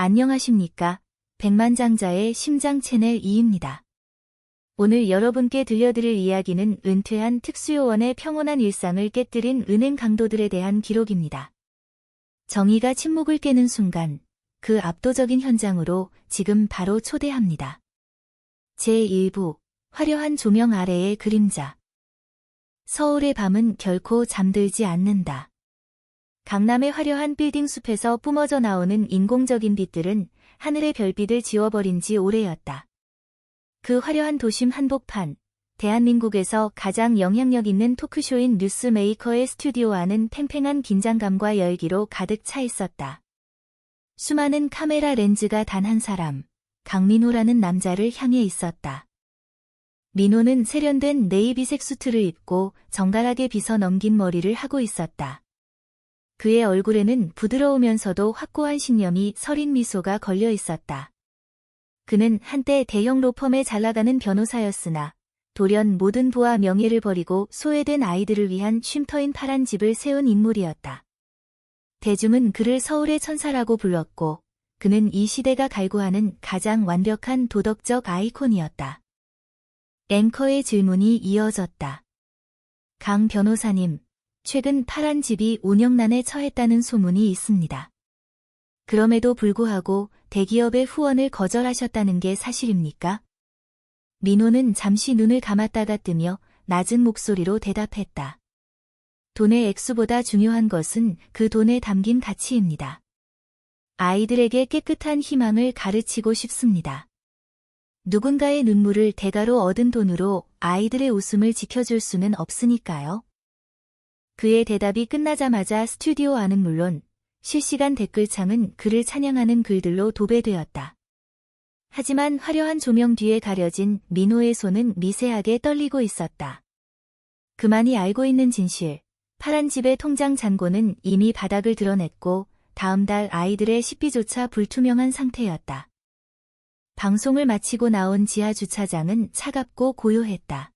안녕하십니까. 백만장자의 심장 채널 이입니다. 오늘 여러분께 들려드릴 이야기는 은퇴한 특수요원의 평온한 일상을 깨뜨린 은행 강도들에 대한 기록입니다. 정의가 침묵을 깨는 순간, 그 압도적인 현장으로 지금 바로 초대합니다. 제1부, 화려한 조명 아래의 그림자. 서울의 밤은 결코 잠들지 않는다. 강남의 화려한 빌딩 숲에서 뿜어져 나오는 인공적인 빛들은 하늘의 별빛을 지워버린 지 오래였다. 그 화려한 도심 한복판, 대한민국에서 가장 영향력 있는 토크쇼인 뉴스메이커의 스튜디오 안은 팽팽한 긴장감과 열기로 가득 차 있었다. 수많은 카메라 렌즈가 단 한 사람, 강민호라는 남자를 향해 있었다. 민호는 세련된 네이비색 수트를 입고 정갈하게 빗어 넘긴 머리를 하고 있었다. 그의 얼굴에는 부드러우면서도 확고한 신념이 서린 미소가 걸려 있었다. 그는 한때 대형 로펌에 잘나가는 변호사였으나 돌연 모든 부와 명예를 버리고 소외된 아이들을 위한 쉼터인 파란 집을 세운 인물이었다. 대중은 그를 서울의 천사라고 불렀고 그는 이 시대가 갈구하는 가장 완벽한 도덕적 아이콘이었다. 앵커의 질문이 이어졌다. 강 변호사님, 최근 파란 집이 운영난에 처했다는 소문이 있습니다. 그럼에도 불구하고 대기업의 후원을 거절하셨다는 게 사실입니까? 민호는 잠시 눈을 감았다가 뜨며 낮은 목소리로 대답했다. 돈의 액수보다 중요한 것은 그 돈에 담긴 가치입니다. 아이들에게 깨끗한 희망을 가르치고 싶습니다. 누군가의 눈물을 대가로 얻은 돈으로 아이들의 웃음을 지켜줄 수는 없으니까요. 그의 대답이 끝나자마자 스튜디오 안은 물론 실시간 댓글창은 그를 찬양하는 글들로 도배되었다. 하지만 화려한 조명 뒤에 가려진 민호의 손은 미세하게 떨리고 있었다. 그만이 알고 있는 진실, 파란 집의 통장 잔고는 이미 바닥을 드러냈고 다음 달 아이들의 식비조차 불투명한 상태였다. 방송을 마치고 나온 지하 주차장은 차갑고 고요했다.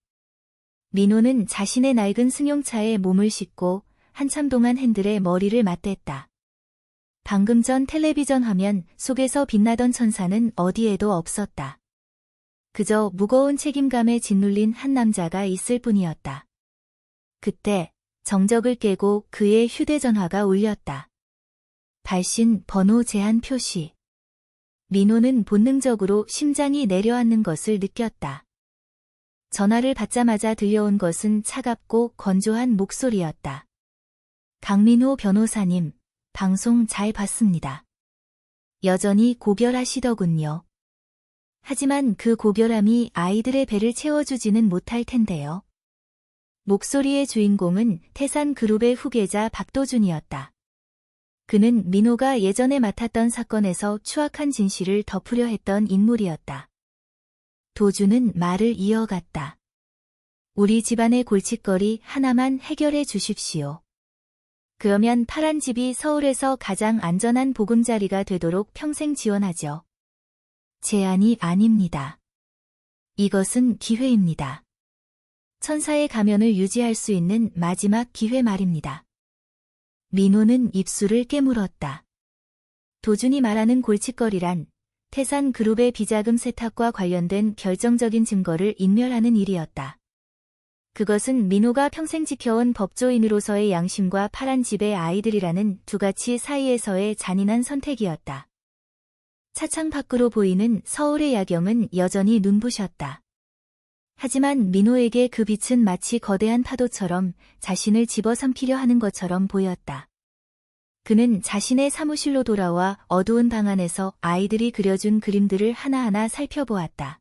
민호는 자신의 낡은 승용차에 몸을 싣고 한참 동안 핸들에 머리를 맞댔다. 방금 전 텔레비전 화면 속에서 빛나던 천사는 어디에도 없었다. 그저 무거운 책임감에 짓눌린 한 남자가 있을 뿐이었다. 그때 정적을 깨고 그의 휴대전화가 울렸다. 발신 번호 제한 표시. 민호는 본능적으로 심장이 내려앉는 것을 느꼈다. 전화를 받자마자 들려온 것은 차갑고 건조한 목소리였다. 강민호 변호사님, 방송 잘 봤습니다. 여전히 고결하시더군요. 하지만 그 고결함이 아이들의 배를 채워주지는 못할 텐데요. 목소리의 주인공은 태산그룹의 후계자 박도준이었다. 그는 민호가 예전에 맡았던 사건에서 추악한 진실을 덮으려 했던 인물이었다. 도준은 말을 이어갔다. 우리 집안의 골칫거리 하나만 해결해 주십시오. 그러면 파란 집이 서울에서 가장 안전한 보금자리가 되도록 평생 지원하죠. 제안이 아닙니다. 이것은 기회입니다. 천사의 가면을 유지할 수 있는 마지막 기회 말입니다. 민호는 입술을 깨물었다. 도준이 말하는 골칫거리란 태산그룹의 비자금 세탁과 관련된 결정적인 증거를 인멸하는 일이었다. 그것은 민호가 평생 지켜온 법조인으로서의 양심과 파란 집의 아이들이라는 두 가치 사이에서의 잔인한 선택이었다. 차창 밖으로 보이는 서울의 야경은 여전히 눈부셨다. 하지만 민호에게 그 빛은 마치 거대한 파도처럼 자신을 집어삼키려 하는 것처럼 보였다. 그는 자신의 사무실로 돌아와 어두운 방 안에서 아이들이 그려준 그림들을 하나하나 살펴보았다.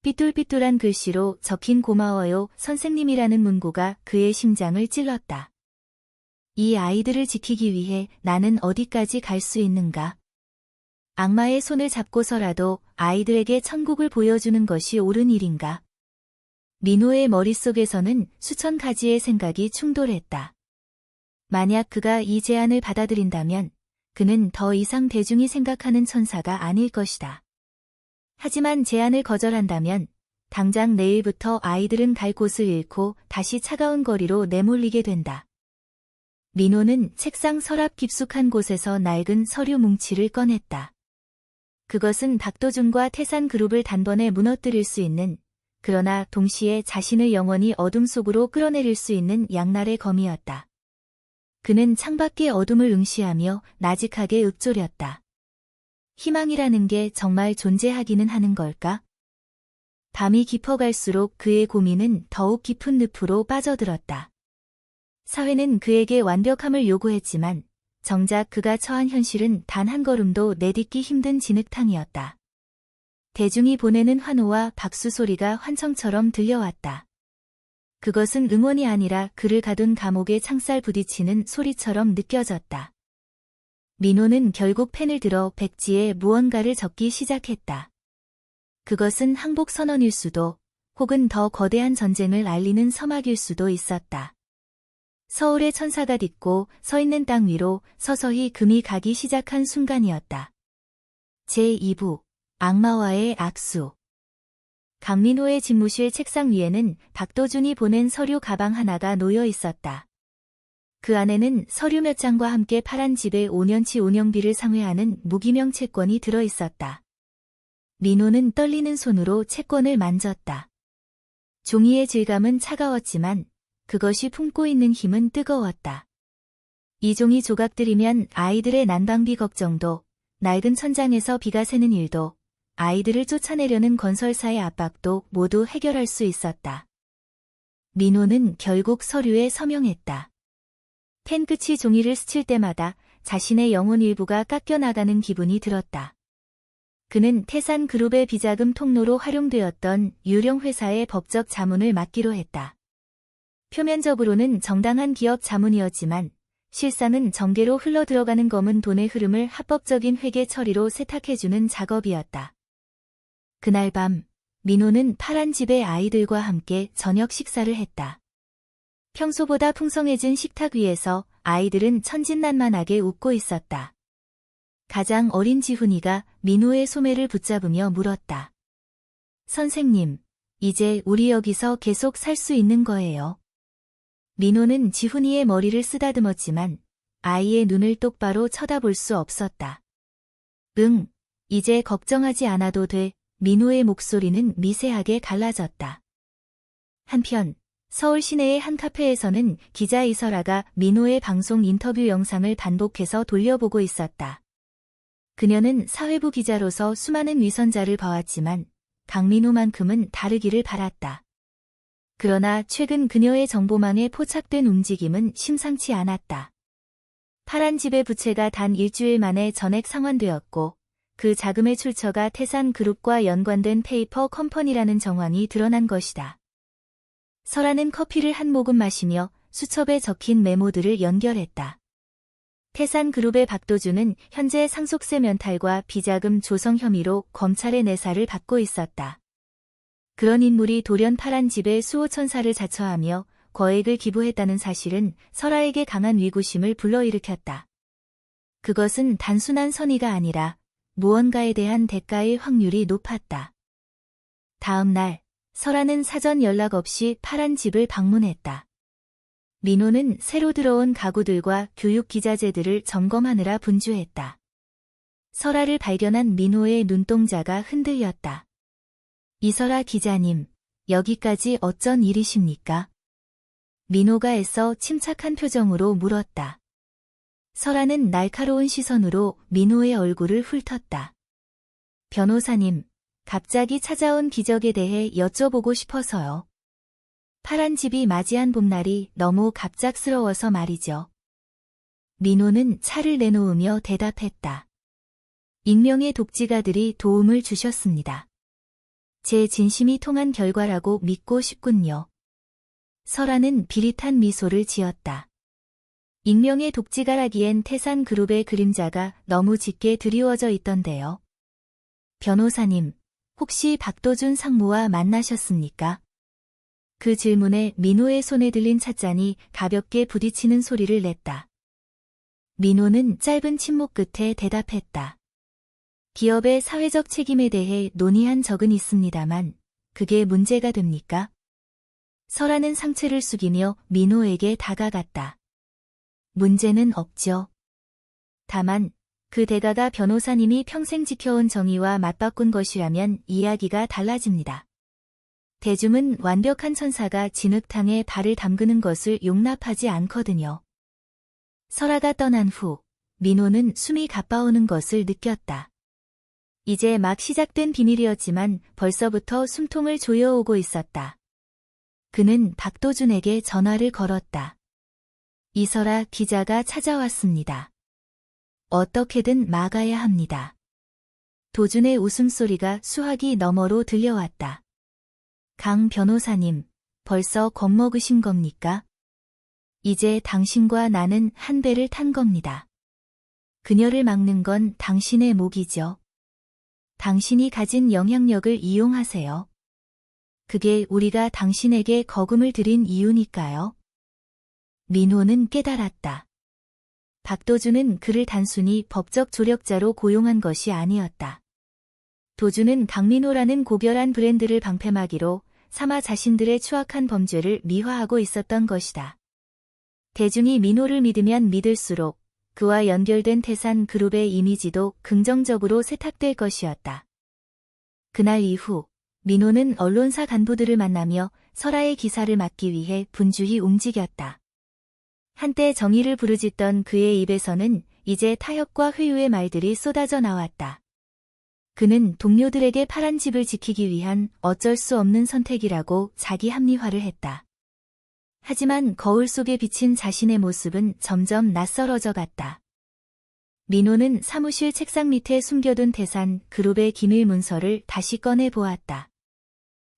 삐뚤삐뚤한 글씨로 적힌 고마워요 선생님이라는 문구가 그의 심장을 찔렀다. 이 아이들을 지키기 위해 나는 어디까지 갈 수 있는가? 악마의 손을 잡고서라도 아이들에게 천국을 보여주는 것이 옳은 일인가? 민호의 머릿속에서는 수천 가지의 생각이 충돌했다. 만약 그가 이 제안을 받아들인다면 그는 더 이상 대중이 생각하는 천사가 아닐 것이다. 하지만 제안을 거절한다면 당장 내일부터 아이들은 갈 곳을 잃고 다시 차가운 거리로 내몰리게 된다. 민호는 책상 서랍 깊숙한 곳에서 낡은 서류 뭉치를 꺼냈다. 그것은 박도준과 태산그룹을 단번에 무너뜨릴 수 있는, 그러나 동시에 자신을 영원히 어둠 속으로 끌어내릴 수 있는 양날의 검이었다. 그는 창밖의 어둠을 응시하며 나직하게 읊조렸다. 희망이라는 게 정말 존재하기는 하는 걸까? 밤이 깊어갈수록 그의 고민은 더욱 깊은 늪으로 빠져들었다. 사회는 그에게 완벽함을 요구했지만 정작 그가 처한 현실은 단 한 걸음도 내딛기 힘든 진흙탕이었다. 대중이 보내는 환호와 박수 소리가 환청처럼 들려왔다. 그것은 응원이 아니라 그를 가둔 감옥에 창살 부딪히는 소리처럼 느껴졌다. 민호는 결국 펜을 들어 백지에 무언가를 적기 시작했다. 그것은 항복 선언일 수도, 혹은 더 거대한 전쟁을 알리는 서막일 수도 있었다. 서울의 천사가 딛고 서 있는 땅 위로 서서히 금이 가기 시작한 순간이었다. 제2부 악마와의 악수. 강민호의 집무실 책상 위에는 박도준이 보낸 서류 가방 하나가 놓여 있었다. 그 안에는 서류 몇 장과 함께 파란 집의 5년치 운영비를 상회하는 무기명 채권이 들어 있었다. 민호는 떨리는 손으로 채권을 만졌다. 종이의 질감은 차가웠지만 그것이 품고 있는 힘은 뜨거웠다. 이 종이 조각들이면 아이들의 난방비 걱정도, 낡은 천장에서 비가 새는 일도, 아이들을 쫓아내려는 건설사의 압박도 모두 해결할 수 있었다. 민호는 결국 서류에 서명했다. 펜 끝이 종이를 스칠 때마다 자신의 영혼 일부가 깎여나가는 기분이 들었다. 그는 태산그룹의 비자금 통로로 활용되었던 유령 회사의 법적 자문을 맡기로 했다. 표면적으로는 정당한 기업 자문이었지만 실상은 정계로 흘러들어가는 검은 돈의 흐름을 합법적인 회계 처리로 세탁해주는 작업이었다. 그날 밤, 민호는 파란 집의 아이들과 함께 저녁 식사를 했다. 평소보다 풍성해진 식탁 위에서 아이들은 천진난만하게 웃고 있었다. 가장 어린 지훈이가 민호의 소매를 붙잡으며 물었다. 선생님, 이제 우리 여기서 계속 살 수 있는 거예요? 민호는 지훈이의 머리를 쓰다듬었지만 아이의 눈을 똑바로 쳐다볼 수 없었다. 응, 이제 걱정하지 않아도 돼. 민호의 목소리는 미세하게 갈라졌다. 한편 서울 시내의 한 카페에서는 기자 이설아가 민호의 방송 인터뷰 영상을 반복해서 돌려보고 있었다. 그녀는 사회부 기자로서 수많은 위선자를 봐왔지만 강민호만큼은 다르기를 바랐다. 그러나 최근 그녀의 정보망에 포착된 움직임은 심상치 않았다. 파란 집의 부채가 단 일주일 만에 전액 상환되었고 그 자금의 출처가 태산그룹과 연관된 페이퍼 컴퍼니라는 정황이 드러난 것이다. 설아는 커피를 한 모금 마시며 수첩에 적힌 메모들을 연결했다. 태산그룹의 박도준은 현재 상속세 면탈과 비자금 조성 혐의로 검찰의 내사를 받고 있었다. 그런 인물이 돌연 파란 집에 수호천사를 자처하며 거액을 기부했다는 사실은 설아에게 강한 위구심을 불러일으켰다. 그것은 단순한 선의가 아니라 무언가에 대한 대가의 확률이 높았다. 다음 날, 설아는 사전 연락 없이 파란 집을 방문했다. 민호는 새로 들어온 가구들과 교육 기자재들을 점검하느라 분주했다. 설아를 발견한 민호의 눈동자가 흔들렸다. 이설아 기자님, 여기까지 어쩐 일이십니까? 민호가 애써 침착한 표정으로 물었다. 설아는 날카로운 시선으로 민호의 얼굴을 훑었다. 변호사님, 갑자기 찾아온 기적에 대해 여쭤보고 싶어서요. 파란 집이 맞이한 봄날이 너무 갑작스러워서 말이죠. 민호는 차를 내놓으며 대답했다. 익명의 독지가들이 도움을 주셨습니다. 제 진심이 통한 결과라고 믿고 싶군요. 설아는 비릿한 미소를 지었다. 익명의 독지가라기엔 태산그룹의 그림자가 너무 짙게 드리워져 있던데요. 변호사님, 혹시 박도준 상무와 만나셨습니까? 그 질문에 민호의 손에 들린 찻잔이 가볍게 부딪히는 소리를 냈다. 민호는 짧은 침묵 끝에 대답했다. 기업의 사회적 책임에 대해 논의한 적은 있습니다만 그게 문제가 됩니까? 설아는 상체를 숙이며 민호에게 다가갔다. 문제는 없죠. 다만 그 대가가 변호사님이 평생 지켜온 정의와 맞바꾼 것이라면 이야기가 달라집니다. 대중은 완벽한 천사가 진흙탕에 발을 담그는 것을 용납하지 않거든요. 설아가 떠난 후 민호는 숨이 가빠오는 것을 느꼈다. 이제 막 시작된 비밀이었지만 벌써부터 숨통을 조여오고 있었다. 그는 박도준에게 전화를 걸었다. 이설아 기자가 찾아왔습니다. 어떻게든 막아야 합니다. 도준의 웃음소리가 수화기 너머로 들려왔다. 강 변호사님, 벌써 겁먹으신 겁니까? 이제 당신과 나는 한 배를 탄 겁니다. 그녀를 막는 건 당신의 몫이죠. 당신이 가진 영향력을 이용하세요. 그게 우리가 당신에게 거금을 들인 이유니까요. 민호는 깨달았다. 박도준은 그를 단순히 법적 조력자로 고용한 것이 아니었다. 도준은 강민호라는 고결한 브랜드를 방패막이로 삼아 자신들의 추악한 범죄를 미화하고 있었던 것이다. 대중이 민호를 믿으면 믿을수록 그와 연결된 태산 그룹의 이미지도 긍정적으로 세탁될 것이었다. 그날 이후 민호는 언론사 간부들을 만나며 설아의 기사를 막기 위해 분주히 움직였다. 한때 정의를 부르짖던 그의 입에서는 이제 타협과 회유의 말들이 쏟아져 나왔다. 그는 동료들에게 파란 집을 지키기 위한 어쩔 수 없는 선택이라고 자기 합리화를 했다. 하지만 거울 속에 비친 자신의 모습은 점점 낯설어져 갔다. 민호는 사무실 책상 밑에 숨겨둔 태산 그룹의 기밀 문서를 다시 꺼내 보았다.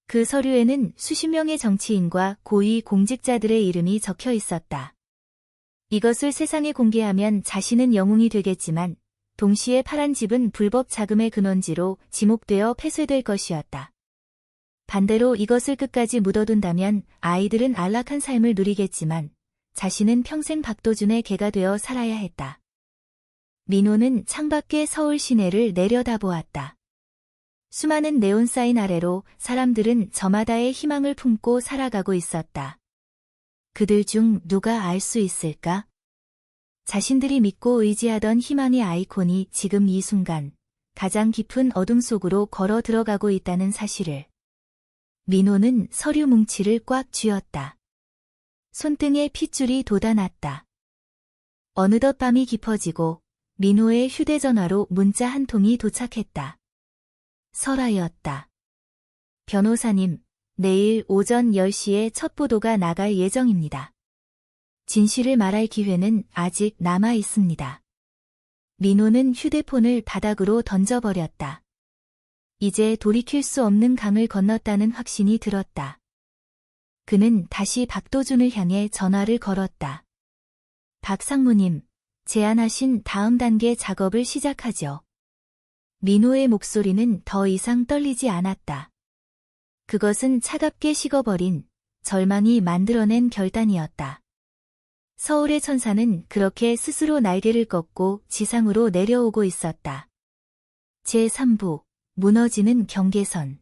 그 서류에는 수십 명의 정치인과 고위 공직자들의 이름이 적혀 있었다. 이것을 세상에 공개하면 자신은 영웅이 되겠지만 동시에 파란 집은 불법 자금의 근원지로 지목되어 폐쇄될 것이었다. 반대로 이것을 끝까지 묻어둔다면 아이들은 안락한 삶을 누리겠지만 자신은 평생 박도준의 개가 되어 살아야 했다. 민호는 창밖의 서울 시내를 내려다보았다. 수많은 네온사인 아래로 사람들은 저마다의 희망을 품고 살아가고 있었다. 그들 중 누가 알 수 있을까? 자신들이 믿고 의지하던 희망의 아이콘이 지금 이 순간 가장 깊은 어둠 속으로 걸어 들어가고 있다는 사실을. 민호는 서류 뭉치를 꽉 쥐었다. 손등에 핏줄이 돋아났다. 어느덧 밤이 깊어지고 민호의 휴대전화로 문자 한 통이 도착했다. 설아였다. 변호사님, 내일 오전 10시에 첫 보도가 나갈 예정입니다. 진실을 말할 기회는 아직 남아 있습니다. 민호는 휴대폰을 바닥으로 던져버렸다. 이제 돌이킬 수 없는 강을 건넜다는 확신이 들었다. 그는 다시 박도준을 향해 전화를 걸었다. 박 상무님, 제안하신 다음 단계 작업을 시작하죠. 민호의 목소리는 더 이상 떨리지 않았다. 그것은 차갑게 식어버린 절망이 만들어낸 결단이었다. 서울의 천사는 그렇게 스스로 날개를 꺾고 지상으로 내려오고 있었다. 제3부 무너지는 경계선.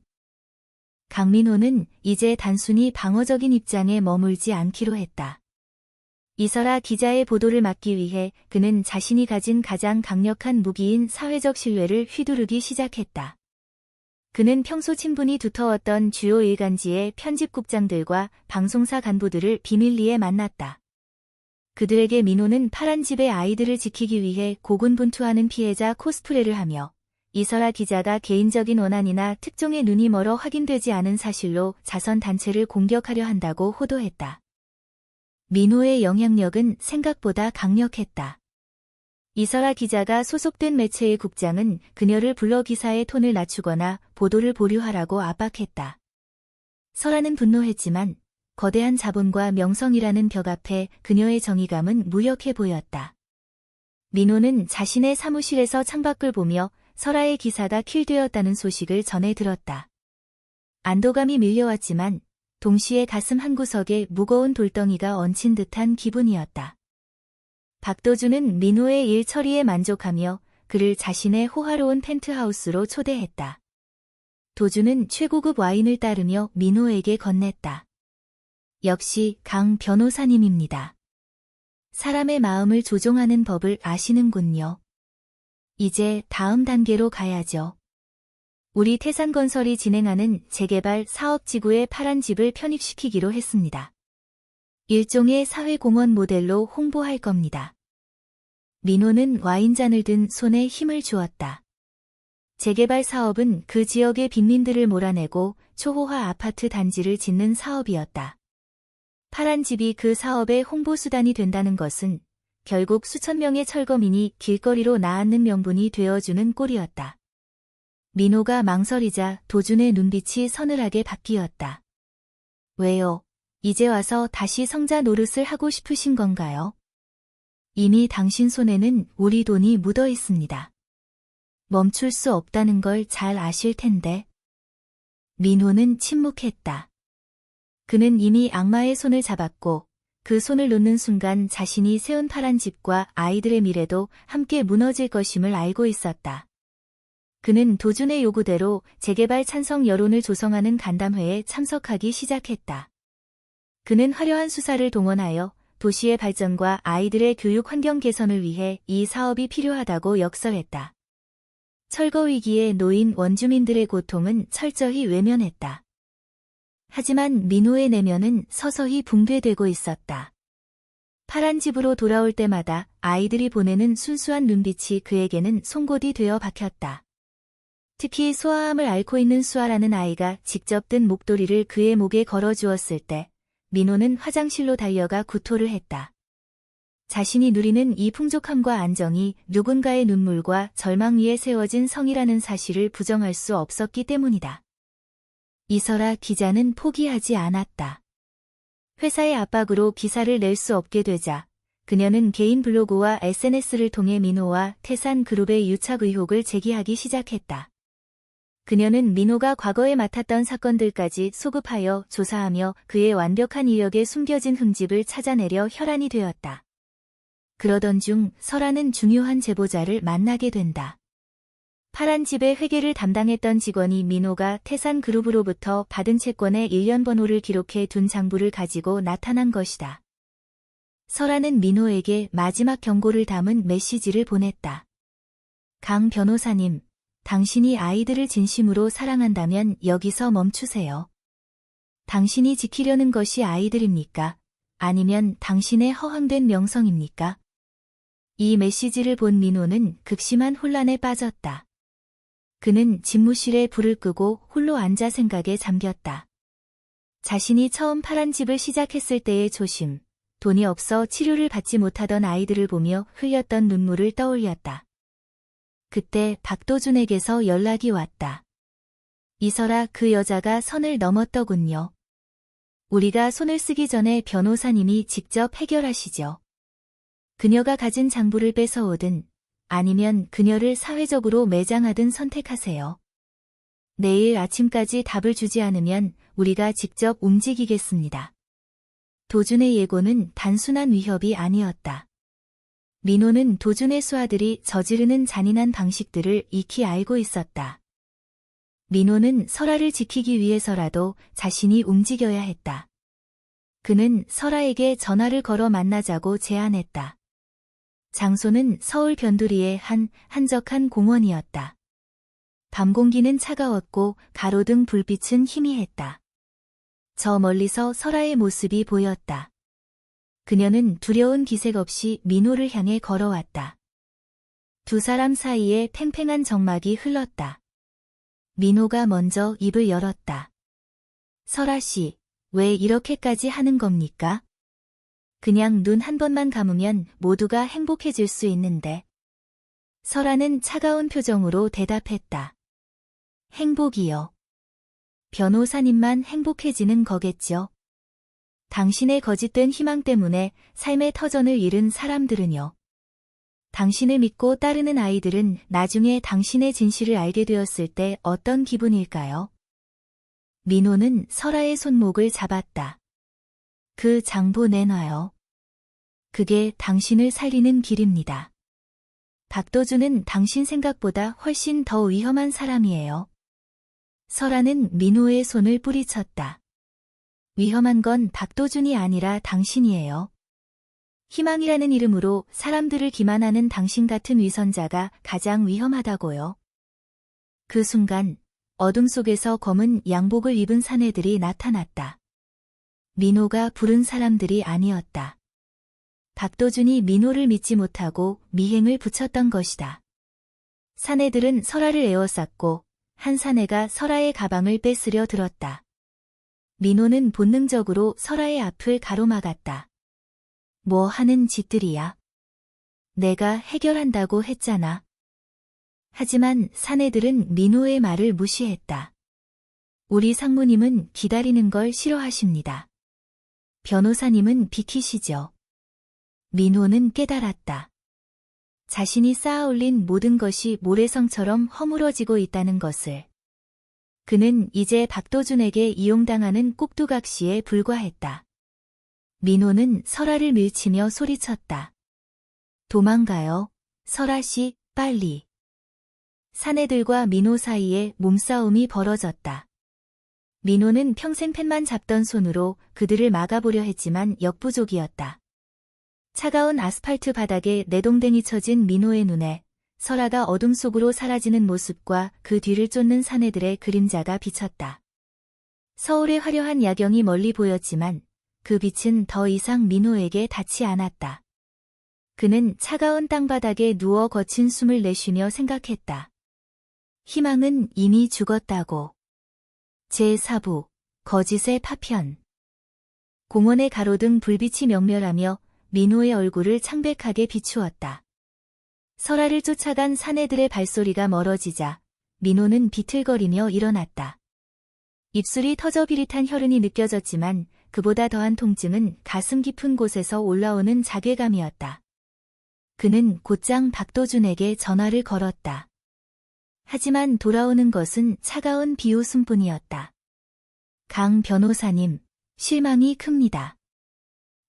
강민호는 이제 단순히 방어적인 입장에 머물지 않기로 했다. 이설아 기자의 보도를 막기 위해 그는 자신이 가진 가장 강력한 무기인 사회적 신뢰를 휘두르기 시작했다. 그는 평소 친분이 두터웠던 주요 일간지의 편집국장들과 방송사 간부들을 비밀리에 만났다. 그들에게 민호는 파란 집의 아이들을 지키기 위해 고군분투하는 피해자 코스프레를 하며 이설아 기자가 개인적인 원한이나 특종의 눈이 멀어 확인되지 않은 사실로 자선단체를 공격하려 한다고 호도했다. 민호의 영향력은 생각보다 강력했다. 이설아 기자가 소속된 매체의 국장은 그녀를 불러 기사의 톤을 낮추거나 보도를 보류하라고 압박했다. 설아는 분노했지만 거대한 자본과 명성이라는 벽 앞에 그녀의 정의감은 무력해 보였다. 민호는 자신의 사무실에서 창밖을 보며 설아의 기사가 킬되었다는 소식을 전해 들었다. 안도감이 밀려왔지만 동시에 가슴 한구석에 무거운 돌덩이가 얹힌 듯한 기분이었다. 박도준은 민호의 일 처리에 만족하며 그를 자신의 호화로운 펜트하우스로 초대했다. 도준은 최고급 와인을 따르며 민호에게 건넸다. 역시 강 변호사님입니다. 사람의 마음을 조종하는 법을 아시는군요. 이제 다음 단계로 가야죠. 우리 태산건설이 진행하는 재개발 사업지구에 파란 집을 편입시키기로 했습니다. 일종의 사회공헌 모델로 홍보할 겁니다. 민호는 와인잔을 든 손에 힘을 주었다. 재개발 사업은 그 지역의 빈민들을 몰아내고 초호화 아파트 단지를 짓는 사업이었다. 파란 집이 그 사업의 홍보수단이 된다는 것은 결국 수천 명의 철거민이 길거리로 나앉는 명분이 되어주는 꼴이었다. 민호가 망설이자 도준의 눈빛이 서늘하게 바뀌었다. 왜요? 이제 와서 다시 성자 노릇을 하고 싶으신 건가요? 이미 당신 손에는 우리 돈이 묻어 있습니다. 멈출 수 없다는 걸 잘 아실 텐데. 민호는 침묵했다. 그는 이미 악마의 손을 잡았고 그 손을 놓는 순간 자신이 세운 파란 집과 아이들의 미래도 함께 무너질 것임을 알고 있었다. 그는 도준의 요구대로 재개발 찬성 여론을 조성하는 간담회에 참석하기 시작했다. 그는 화려한 수사를 동원하여 도시의 발전과 아이들의 교육 환경 개선을 위해 이 사업이 필요하다고 역설했다. 철거 위기에 놓인 원주민들의 고통은 철저히 외면했다. 하지만 민호의 내면은 서서히 붕괴되고 있었다. 파란 집으로 돌아올 때마다 아이들이 보내는 순수한 눈빛이 그에게는 송곳이 되어 박혔다. 특히 소아암을 앓고 있는 수아라는 아이가 직접 든 목도리를 그의 목에 걸어주었을 때 민호는 화장실로 달려가 구토를 했다. 자신이 누리는 이 풍족함과 안정이 누군가의 눈물과 절망 위에 세워진 성이라는 사실을 부정할 수 없었기 때문이다. 이설아 기자는 포기하지 않았다. 회사의 압박으로 기사를 낼 수 없게 되자 그녀는 개인 블로그와 SNS를 통해 민호와 태산그룹의 유착 의혹을 제기하기 시작했다. 그녀는 민호가 과거에 맡았던 사건들까지 소급하여 조사하며 그의 완벽한 이력에 숨겨진 흠집을 찾아내려 혈안이 되었다. 그러던 중 설아는 중요한 제보자를 만나게 된다. 파란 집의 회계를 담당했던 직원이 민호가 태산그룹으로부터 받은 채권의 일련 번호를 기록해 둔 장부를 가지고 나타난 것이다. 설아는 민호에게 마지막 경고를 담은 메시지를 보냈다. 강 변호사님, 당신이 아이들을 진심으로 사랑한다면 여기서 멈추세요. 당신이 지키려는 것이 아이들입니까? 아니면 당신의 허황된 명성입니까? 이 메시지를 본 민호는 극심한 혼란에 빠졌다. 그는 집무실에 불을 끄고 홀로 앉아 생각에 잠겼다. 자신이 처음 파란 집을 시작했을 때의 초심, 돈이 없어 치료를 받지 못하던 아이들을 보며 흘렸던 눈물을 떠올렸다. 그때 박도준에게서 연락이 왔다. 이설아, 그 여자가 선을 넘었더군요. 우리가 손을 쓰기 전에 변호사님이 직접 해결하시죠. 그녀가 가진 장부를 뺏어오든 아니면 그녀를 사회적으로 매장하든 선택하세요. 내일 아침까지 답을 주지 않으면 우리가 직접 움직이겠습니다. 도준의 예고는 단순한 위협이 아니었다. 민호는 도준의 수하들이 저지르는 잔인한 방식들을 익히 알고 있었다. 민호는 설아를 지키기 위해서라도 자신이 움직여야 했다. 그는 설아에게 전화를 걸어 만나자고 제안했다. 장소는 서울 변두리의 한 한적한 공원이었다. 밤 공기는 차가웠고 가로등 불빛은 희미했다. 저 멀리서 설아의 모습이 보였다. 그녀는 두려운 기색 없이 민호를 향해 걸어왔다. 두 사람 사이에 팽팽한 정막이 흘렀다. 민호가 먼저 입을 열었다. 설아 씨, 왜 이렇게까지 하는 겁니까? 그냥 눈 한 번만 감으면 모두가 행복해질 수 있는데. 설아는 차가운 표정으로 대답했다. 행복이요. 변호사님만 행복해지는 거겠죠. 당신의 거짓된 희망 때문에 삶의 터전을 잃은 사람들은요. 당신을 믿고 따르는 아이들은 나중에 당신의 진실을 알게 되었을 때 어떤 기분일까요? 민호는 설아의 손목을 잡았다. 그 장부 내놔요. 그게 당신을 살리는 길입니다. 박도준은 당신 생각보다 훨씬 더 위험한 사람이에요. 설아는 민호의 손을 뿌리쳤다. 위험한 건 박도준이 아니라 당신이에요. 희망이라는 이름으로 사람들을 기만하는 당신 같은 위선자가 가장 위험하다고요. 그 순간 어둠 속에서 검은 양복을 입은 사내들이 나타났다. 민호가 부른 사람들이 아니었다. 박도준이 민호를 믿지 못하고 미행을 붙였던 것이다. 사내들은 설아를 에워쌌고 한 사내가 설아의 가방을 뺏으려 들었다. 민호는 본능적으로 설아의 앞을 가로막았다. 뭐 하는 짓들이야? 내가 해결한다고 했잖아. 하지만 사내들은 민호의 말을 무시했다. 우리 상무님은 기다리는 걸 싫어하십니다. 변호사님은 비키시죠. 민호는 깨달았다. 자신이 쌓아올린 모든 것이 모래성처럼 허물어지고 있다는 것을. 그는 이제 박도준에게 이용당하는 꼭두각시에 불과했다. 민호는 설아를 밀치며 소리쳤다. 도망가요. 설아씨, 빨리. 사내들과 민호 사이에 몸싸움이 벌어졌다. 민호는 평생 펜만 잡던 손으로 그들을 막아보려 했지만 역부족이었다. 차가운 아스팔트 바닥에 내동댕이 쳐진 민호의 눈에 설아가 어둠 속으로 사라지는 모습과 그 뒤를 쫓는 사내들의 그림자가 비쳤다. 서울의 화려한 야경이 멀리 보였지만 그 빛은 더 이상 민호에게 닿지 않았다. 그는 차가운 땅바닥에 누워 거친 숨을 내쉬며 생각했다. 희망은 이미 죽었다고. 제4부 거짓의 파편. 공원의 가로등 불빛이 명멸하며 민호의 얼굴을 창백하게 비추었다. 설아를 쫓아간 사내들의 발소리가 멀어지자 민호는 비틀거리며 일어났다. 입술이 터져 비릿한 혈흔이 느껴졌지만 그보다 더한 통증은 가슴 깊은 곳에서 올라오는 자괴감이었다. 그는 곧장 박도준에게 전화를 걸었다. 하지만 돌아오는 것은 차가운 비웃음뿐이었다. 강 변호사님, 실망이 큽니다.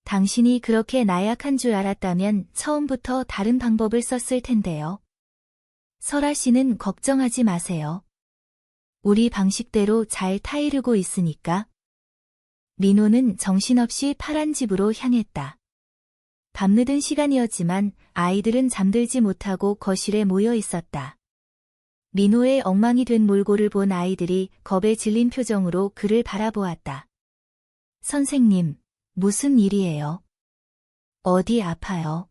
당신이 그렇게 나약한 줄 알았다면 처음부터 다른 방법을 썼을 텐데요. 설아 씨는 걱정하지 마세요. 우리 방식대로 잘 타이르고 있으니까. 민호는 정신없이 파란 집으로 향했다. 밤늦은 시간이었지만 아이들은 잠들지 못하고 거실에 모여 있었다. 민호의 엉망이 된 몰골을 본 아이들이 겁에 질린 표정으로 그를 바라보았다. 선생님, 무슨 일이에요? 어디 아파요?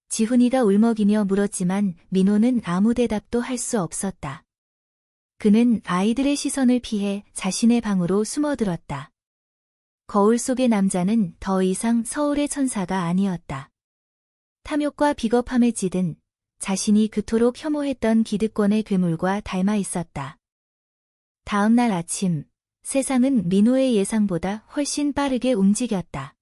지훈이가 울먹이며 물었지만 민호는 아무 대답도 할 수 없었다. 그는 아이들의 시선을 피해 자신의 방으로 숨어들었다. 거울 속의 남자는 더 이상 서울의 천사가 아니었다. 탐욕과 비겁함에 찌든 자신이 그토록 혐오했던 기득권의 괴물과 닮아 있었다. 다음 날 아침, 세상은 민호의 예상보다 훨씬 빠르게 움직였다.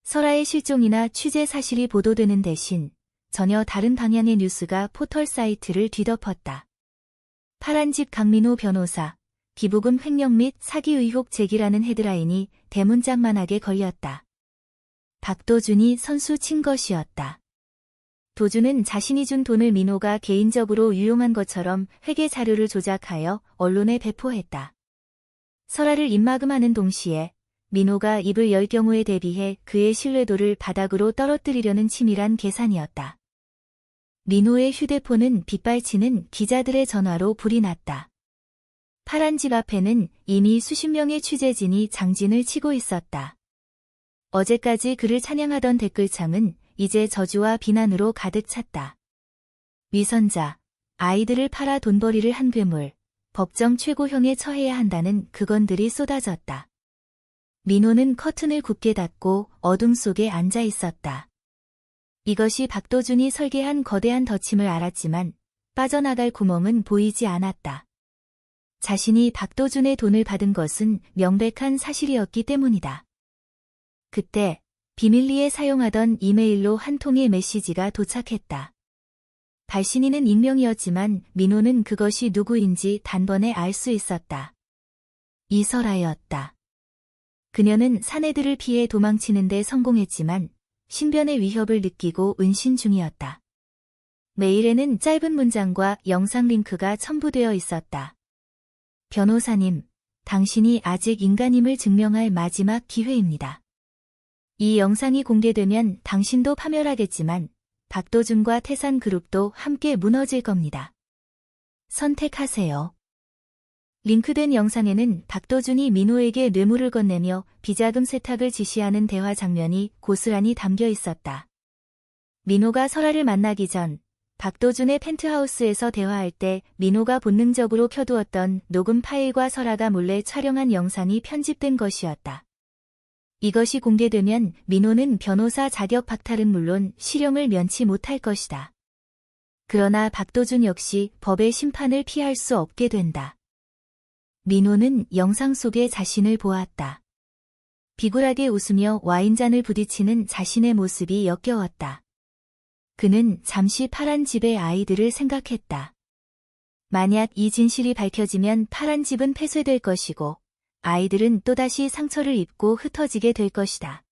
설아의 실종이나 취재 사실이 보도되는 대신 전혀 다른 방향의 뉴스가 포털 사이트를 뒤덮었다. 파란집 강민호 변호사, 기부금 횡령 및 사기 의혹 제기라는 헤드라인이 대문짝만하게 걸렸다. 박도준이 선수 친 것이었다. 도준은 자신이 준 돈을 민호가 개인적으로 유용한 것처럼 회계 자료를 조작하여 언론에 배포했다. 설아를 입막음하는 동시에 민호가 입을 열 경우에 대비해 그의 신뢰도를 바닥으로 떨어뜨리려는 치밀한 계산이었다. 민호의 휴대폰은 빗발치는 기자들의 전화로 불이 났다. 파란 집 앞에는 이미 수십 명의 취재진이 장진을 치고 있었다. 어제까지 그를 찬양하던 댓글창은 이제 저주와 비난으로 가득 찼다. 위선자, 아이들을 팔아 돈벌이를 한 괴물, 법정 최고형에 처해야 한다는 극언들이 쏟아졌다. 민호는 커튼을 굳게 닫고 어둠 속에 앉아 있었다. 이것이 박도준이 설계한 거대한 덫임을 알았지만 빠져나갈 구멍은 보이지 않았다. 자신이 박도준의 돈을 받은 것은 명백한 사실이었기 때문이다. 그때 비밀리에 사용하던 이메일로 한 통의 메시지가 도착했다. 발신인은 익명이었지만 민호는 그것이 누구인지 단번에 알 수 있었다. 이설아였다. 그녀는 사내들을 피해 도망치는 데 성공했지만 신변의 위협을 느끼고 은신 중이었다. 메일에는 짧은 문장과 영상 링크가 첨부되어 있었다. 변호사님, 당신이 아직 인간임을 증명할 마지막 기회입니다. 이 영상이 공개되면 당신도 파멸하겠지만 박도준과 태산그룹도 함께 무너질 겁니다. 선택하세요. 링크된 영상에는 박도준이 민호에게 뇌물을 건네며 비자금 세탁을 지시하는 대화 장면이 고스란히 담겨 있었다. 민호가 설아를 만나기 전 박도준의 펜트하우스에서 대화할 때 민호가 본능적으로 켜두었던 녹음 파일과 설아가 몰래 촬영한 영상이 편집된 것이었다. 이것이 공개되면 민호는 변호사 자격 박탈은 물론 실형을 면치 못할 것이다. 그러나 박도준 역시 법의 심판을 피할 수 없게 된다. 민호는 영상 속에 자신을 보았다. 비굴하게 웃으며 와인잔을 부딪히는 자신의 모습이 역겨웠다. 그는 잠시 파란 집의 아이들을 생각했다. 만약 이 진실이 밝혀지면 파란 집은 폐쇄될 것이고 아이들은 또다시 상처를 입고 흩어지게 될 것이다.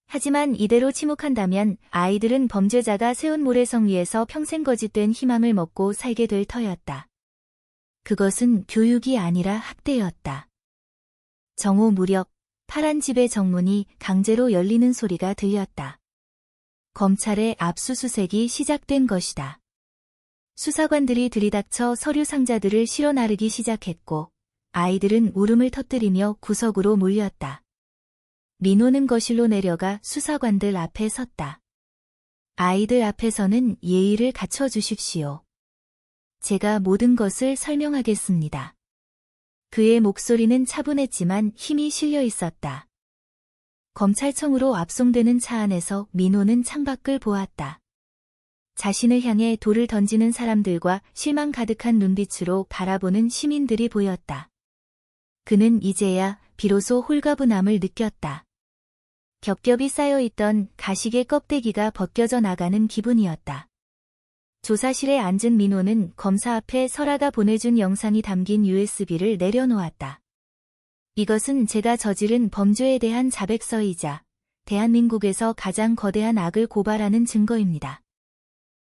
하지만 이대로 침묵한다면 아이들은 범죄자가 세운 모래성 위에서 평생 거짓된 희망을 먹고 살게 될 터였다. 그것은 교육이 아니라 학대였다. 정오 무렵 파란 집의 정문이 강제로 열리는 소리가 들렸다. 검찰의 압수수색이 시작된 것이다. 수사관들이 들이닥쳐 서류 상자들을 실어 나르기 시작했고 아이들은 울음을 터뜨리며 구석으로 몰렸다. 민호는 거실로 내려가 수사관들 앞에 섰다. 아이들 앞에서는 예의를 갖춰주십시오. 제가 모든 것을 설명하겠습니다. 그의 목소리는 차분했지만 힘이 실려 있었다. 검찰청으로 압송되는 차 안에서 민호는 창밖을 보았다. 자신을 향해 돌을 던지는 사람들과 실망 가득한 눈빛으로 바라보는 시민들이 보였다. 그는 이제야 비로소 홀가분함을 느꼈다. 겹겹이 쌓여있던 가식의 껍데기가 벗겨져 나가는 기분이었다. 조사실에 앉은 민호는 검사 앞에 설아가 보내준 영상이 담긴 USB를 내려놓았다. 이것은 제가 저지른 범죄에 대한 자백서이자 대한민국에서 가장 거대한 악을 고발하는 증거입니다.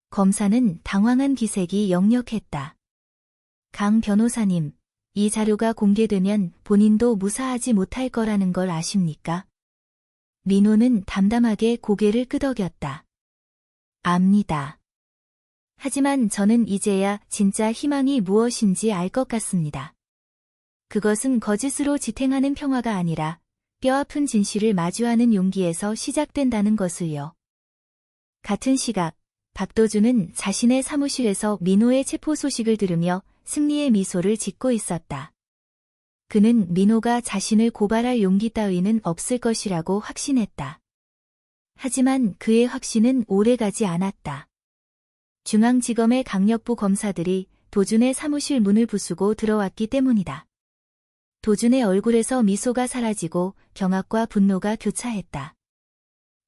검사는 당황한 기색이 역력했다. 강 변호사님, 이 자료가 공개되면 본인도 무사하지 못할 거라는 걸 아십니까? 민호는 담담하게 고개를 끄덕였다. 압니다. 하지만 저는 이제야 진짜 희망이 무엇인지 알 것 같습니다. 그것은 거짓으로 지탱하는 평화가 아니라 뼈아픈 진실을 마주하는 용기에서 시작된다는 것을요. 같은 시각, 박도준은 자신의 사무실에서 민호의 체포 소식을 들으며 승리의 미소를 짓고 있었다. 그는 민호가 자신을 고발할 용기 따위는 없을 것이라고 확신했다. 하지만 그의 확신은 오래가지 않았다. 중앙지검의 강력부 검사들이 도준의 사무실 문을 부수고 들어왔기 때문이다. 도준의 얼굴에서 미소가 사라지고 경악과 분노가 교차했다.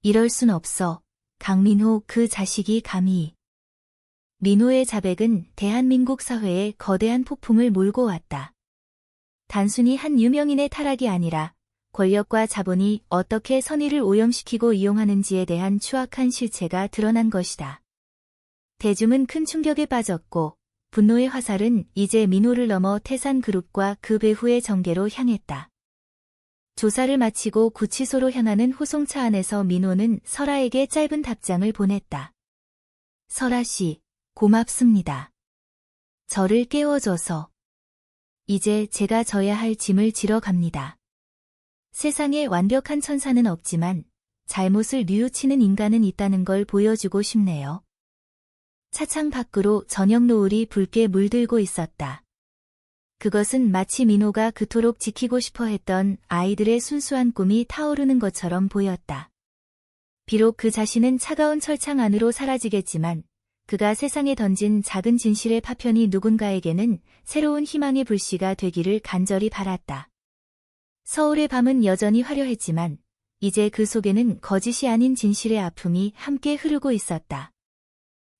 이럴 순 없어. 강민호 그 자식이 감히. 민호의 자백은 대한민국 사회에 거대한 폭풍을 몰고 왔다. 단순히 한 유명인의 타락이 아니라 권력과 자본이 어떻게 선의를 오염시키고 이용하는지에 대한 추악한 실체가 드러난 것이다. 대중은 큰 충격에 빠졌고 분노의 화살은 이제 민호를 넘어 태산그룹과 그 배후의 정계로 향했다. 조사를 마치고 구치소로 향하는 호송차 안에서 민호는 설아에게 짧은 답장을 보냈다. 설아 씨, 고맙습니다. 저를 깨워줘서. 이제 제가 져야 할 짐을 지러 갑니다. 세상에 완벽한 천사는 없지만 잘못을 뉘우치는 인간은 있다는 걸 보여주고 싶네요. 차창 밖으로 저녁 노을이 붉게 물들고 있었다. 그것은 마치 민호가 그토록 지키고 싶어 했던 아이들의 순수한 꿈이 타오르는 것처럼 보였다. 비록 그 자신은 차가운 철창 안으로 사라지겠지만 그가 세상에 던진 작은 진실의 파편이 누군가에게는 새로운 희망의 불씨가 되기를 간절히 바랐다. 서울의 밤은 여전히 화려했지만 이제 그 속에는 거짓이 아닌 진실의 아픔이 함께 흐르고 있었다.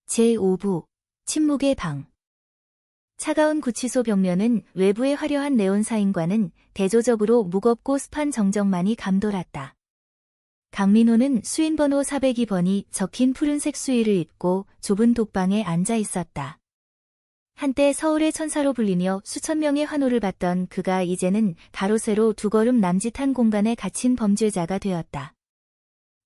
제5부 침묵의 방. 차가운 구치소 벽면은 외부의 화려한 네온사인과는 대조적으로 무겁고 습한 정적만이 감돌았다. 강민호는 수인번호 402번이 적힌 푸른색 수의를 입고 좁은 독방에 앉아 있었다. 한때 서울의 천사로 불리며 수천 명의 환호를 받던 그가 이제는 가로세로 두 걸음 남짓한 공간에 갇힌 범죄자가 되었다.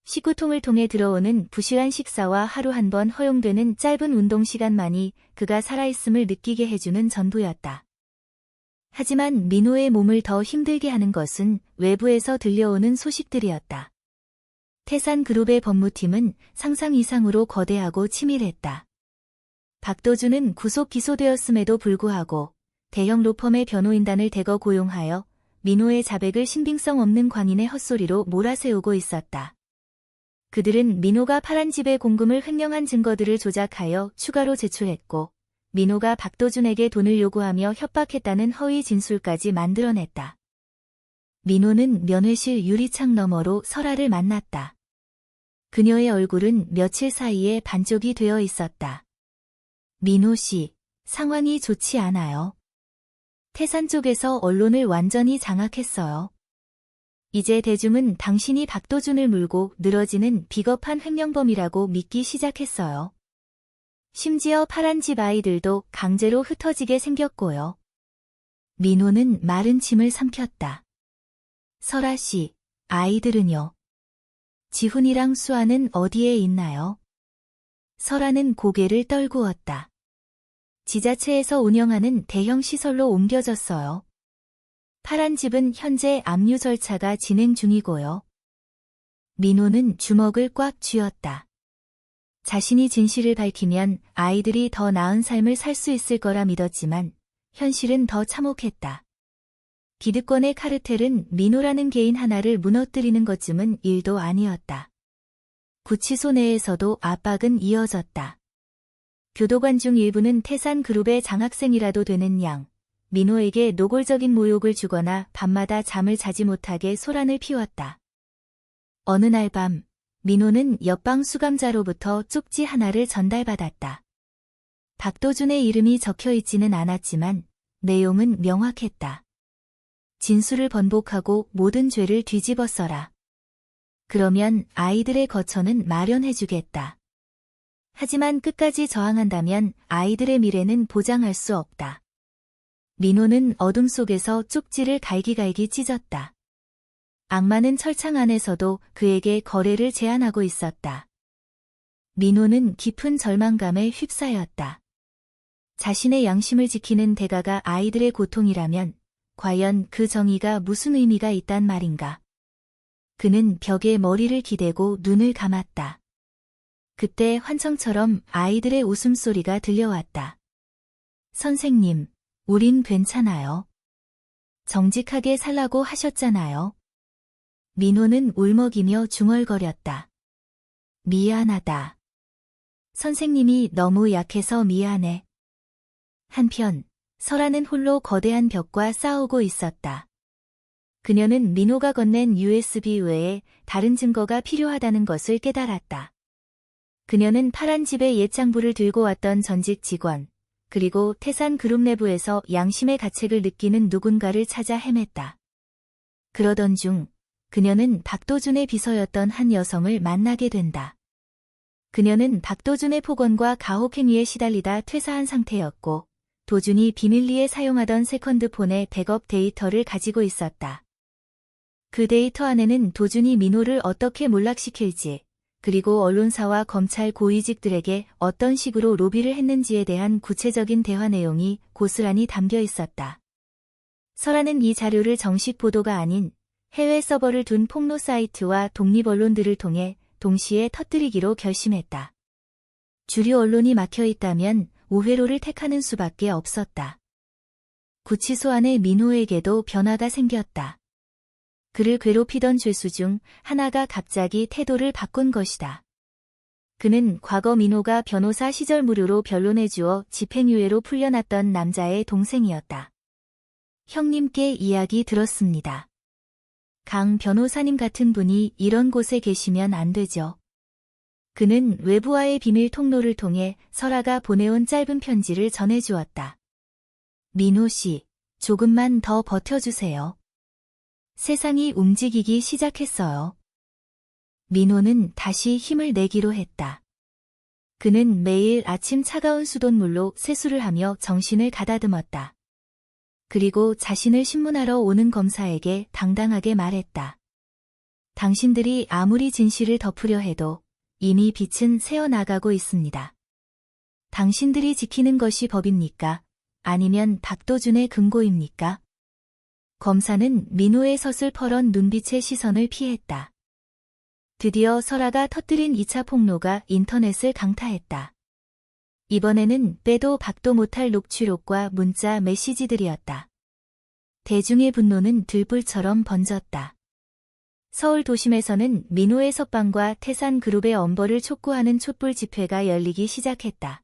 식구통을 통해 들어오는 부실한 식사와 하루 한 번 허용되는 짧은 운동 시간만이 그가 살아있음을 느끼게 해주는 전부였다. 하지만 민호의 몸을 더 힘들게 하는 것은 외부에서 들려오는 소식들이었다. 태산그룹의 법무팀은 상상 이상으로 거대하고 치밀했다. 박도준은 구속 기소되었음에도 불구하고 대형 로펌의 변호인단을 대거 고용하여 민호의 자백을 신빙성 없는 광인의 헛소리로 몰아세우고 있었다. 그들은 민호가 파란 집의 공금을 횡령한 증거들을 조작하여 추가로 제출했고 민호가 박도준에게 돈을 요구하며 협박했다는 허위 진술까지 만들어냈다. 민호는 면회실 유리창 너머로 설아를 만났다. 그녀의 얼굴은 며칠 사이에 반쪽이 되어 있었다. 민호 씨, 상황이 좋지 않아요. 태산 쪽에서 언론을 완전히 장악했어요. 이제 대중은 당신이 박도준을 물고 늘어지는 비겁한 횡령범이라고 믿기 시작했어요. 심지어 파란 집 아이들도 강제로 흩어지게 생겼고요. 민호는 마른 침을 삼켰다. 설아 씨, 아이들은요? 지훈이랑 수아는 어디에 있나요? 설아는 고개를 떨구었다. 지자체에서 운영하는 대형 시설로 옮겨졌어요. 파란 집은 현재 압류 절차가 진행 중이고요. 민호는 주먹을 꽉 쥐었다. 자신이 진실을 밝히면 아이들이 더 나은 삶을 살 수 있을 거라 믿었지만 현실은 더 참혹했다. 기득권의 카르텔은 민호라는 개인 하나를 무너뜨리는 것쯤은 일도 아니었다. 구치소 내에서도 압박은 이어졌다. 교도관 중 일부는 태산그룹의 장학생이라도 되는 양 민호에게 노골적인 모욕을 주거나 밤마다 잠을 자지 못하게 소란을 피웠다. 어느 날 밤 민호는 옆방 수감자로부터 쪽지 하나를 전달받았다. 박도준의 이름이 적혀있지는 않았지만 내용은 명확했다. 진술을 번복하고 모든 죄를 뒤집어 써라. 그러면 아이들의 거처는 마련해주겠다. 하지만 끝까지 저항한다면 아이들의 미래는 보장할 수 없다. 민호는 어둠 속에서 쪽지를 갈기갈기 찢었다. 악마는 철창 안에서도 그에게 거래를 제안하고 있었다. 민호는 깊은 절망감에 휩싸였다. 자신의 양심을 지키는 대가가 아이들의 고통이라면 과연 그 정의가 무슨 의미가 있단 말인가? 그는 벽에 머리를 기대고 눈을 감았다. 그때 환청처럼 아이들의 웃음소리가 들려왔다. 선생님, 우린 괜찮아요. 정직하게 살라고 하셨잖아요. 민호는 울먹이며 중얼거렸다. 미안하다. 선생님이 너무 약해서 미안해. 한편 설아는 홀로 거대한 벽과 싸우고 있었다. 그녀는 민호가 건넨 USB 외에 다른 증거가 필요하다는 것을 깨달았다. 그녀는 파란 집의 옛 장부를 들고 왔던 전직 직원, 그리고 태산그룹 내부에서 양심의 가책을 느끼는 누군가를 찾아 헤맸다. 그러던 중 그녀는 박도준의 비서였던 한 여성을 만나게 된다. 그녀는 박도준의 폭언과 가혹행위에 시달리다 퇴사한 상태였고 도준이 비밀리에 사용하던 세컨드폰의 백업 데이터를 가지고 있었다. 그 데이터 안에는 도준이 민호를 어떻게 몰락시킬지, 그리고 언론사와 검찰 고위직들에게 어떤 식으로 로비를 했는지에 대한 구체적인 대화 내용이 고스란히 담겨 있었다. 설아는 이 자료를 정식 보도가 아닌 해외 서버를 둔 폭로 사이트와 독립 언론들을 통해 동시에 터뜨리기로 결심했다. 주류 언론이 막혀 있다면 우회로를 택하는 수밖에 없었다. 구치소 안의 민호에게도 변화가 생겼다. 그를 괴롭히던 죄수 중 하나가 갑자기 태도를 바꾼 것이다. 그는 과거 민호가 변호사 시절 무료로 변론해주어 집행유예로 풀려났던 남자의 동생이었다. 형님께 이야기 들었습니다. 강 변호사님 같은 분이 이런 곳에 계시면 안 되죠. 그는 외부와의 비밀 통로를 통해 설아가 보내온 짧은 편지를 전해주었다. 민호 씨, 조금만 더 버텨주세요. 세상이 움직이기 시작했어요. 민호는 다시 힘을 내기로 했다. 그는 매일 아침 차가운 수돗물로 세수를 하며 정신을 가다듬었다. 그리고 자신을 신문하러 오는 검사에게 당당하게 말했다. 당신들이 아무리 진실을 덮으려 해도 이미 빛은 새어나가고 있습니다. 당신들이 지키는 것이 법입니까? 아니면 박도준의 금고입니까? 검사는 민호의 서슬퍼런 눈빛의 시선을 피했다. 드디어 설아가 터뜨린 2차 폭로가 인터넷을 강타했다. 이번에는 빼도 박도 못할 녹취록과 문자 메시지들이었다. 대중의 분노는 들불처럼 번졌다. 서울 도심에서는 민호의 석방과 태산그룹의 엄벌을 촉구하는 촛불 집회가 열리기 시작했다.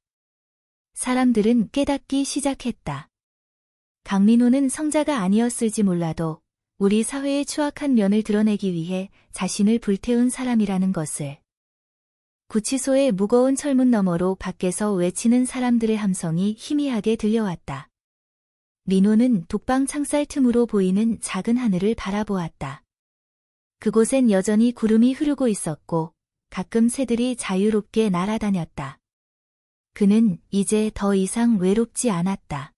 사람들은 깨닫기 시작했다. 강민호는 성자가 아니었을지 몰라도 우리 사회의 추악한 면을 드러내기 위해 자신을 불태운 사람이라는 것을. 구치소의 무거운 철문 너머로 밖에서 외치는 사람들의 함성이 희미하게 들려왔다. 민호는 독방 창살 틈으로 보이는 작은 하늘을 바라보았다. 그곳엔 여전히 구름이 흐르고 있었고 가끔 새들이 자유롭게 날아다녔다. 그는 이제 더 이상 외롭지 않았다.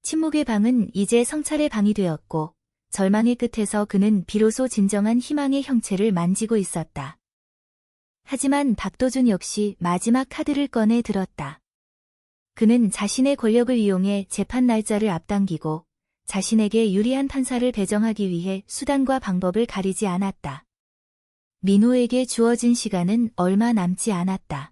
침묵의 방은 이제 성찰의 방이 되었고 절망의 끝에서 그는 비로소 진정한 희망의 형체를 만지고 있었다. 하지만 박도준 역시 마지막 카드를 꺼내 들었다. 그는 자신의 권력을 이용해 재판 날짜를 앞당기고 자신에게 유리한 판사를 배정하기 위해 수단과 방법을 가리지 않았다. 민호에게 주어진 시간은 얼마 남지 않았다.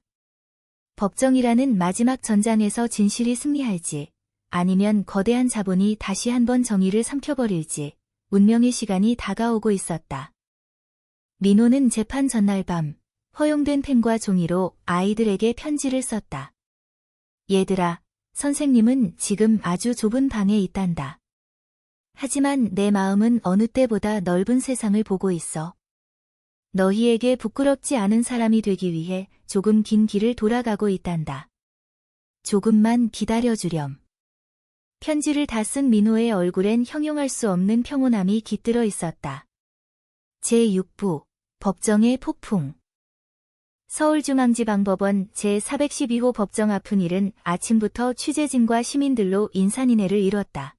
법정이라는 마지막 전장에서 진실이 승리할지 아니면 거대한 자본이 다시 한번 정의를 삼켜버릴지 운명의 시간이 다가오고 있었다. 민호는 재판 전날 밤 허용된 펜과 종이로 아이들에게 편지를 썼다. 얘들아, 선생님은 지금 아주 좁은 방에 있단다. 하지만 내 마음은 어느 때보다 넓은 세상을 보고 있어. 너희에게 부끄럽지 않은 사람이 되기 위해 조금 긴 길을 돌아가고 있단다. 조금만 기다려주렴. 편지를 다 쓴 민호의 얼굴엔 형용할 수 없는 평온함이 깃들어 있었다. 제6부 법정의 폭풍. 서울중앙지방법원 제412호 법정 앞은 일은 아침부터 취재진과 시민들로 인산인해를 이뤘다.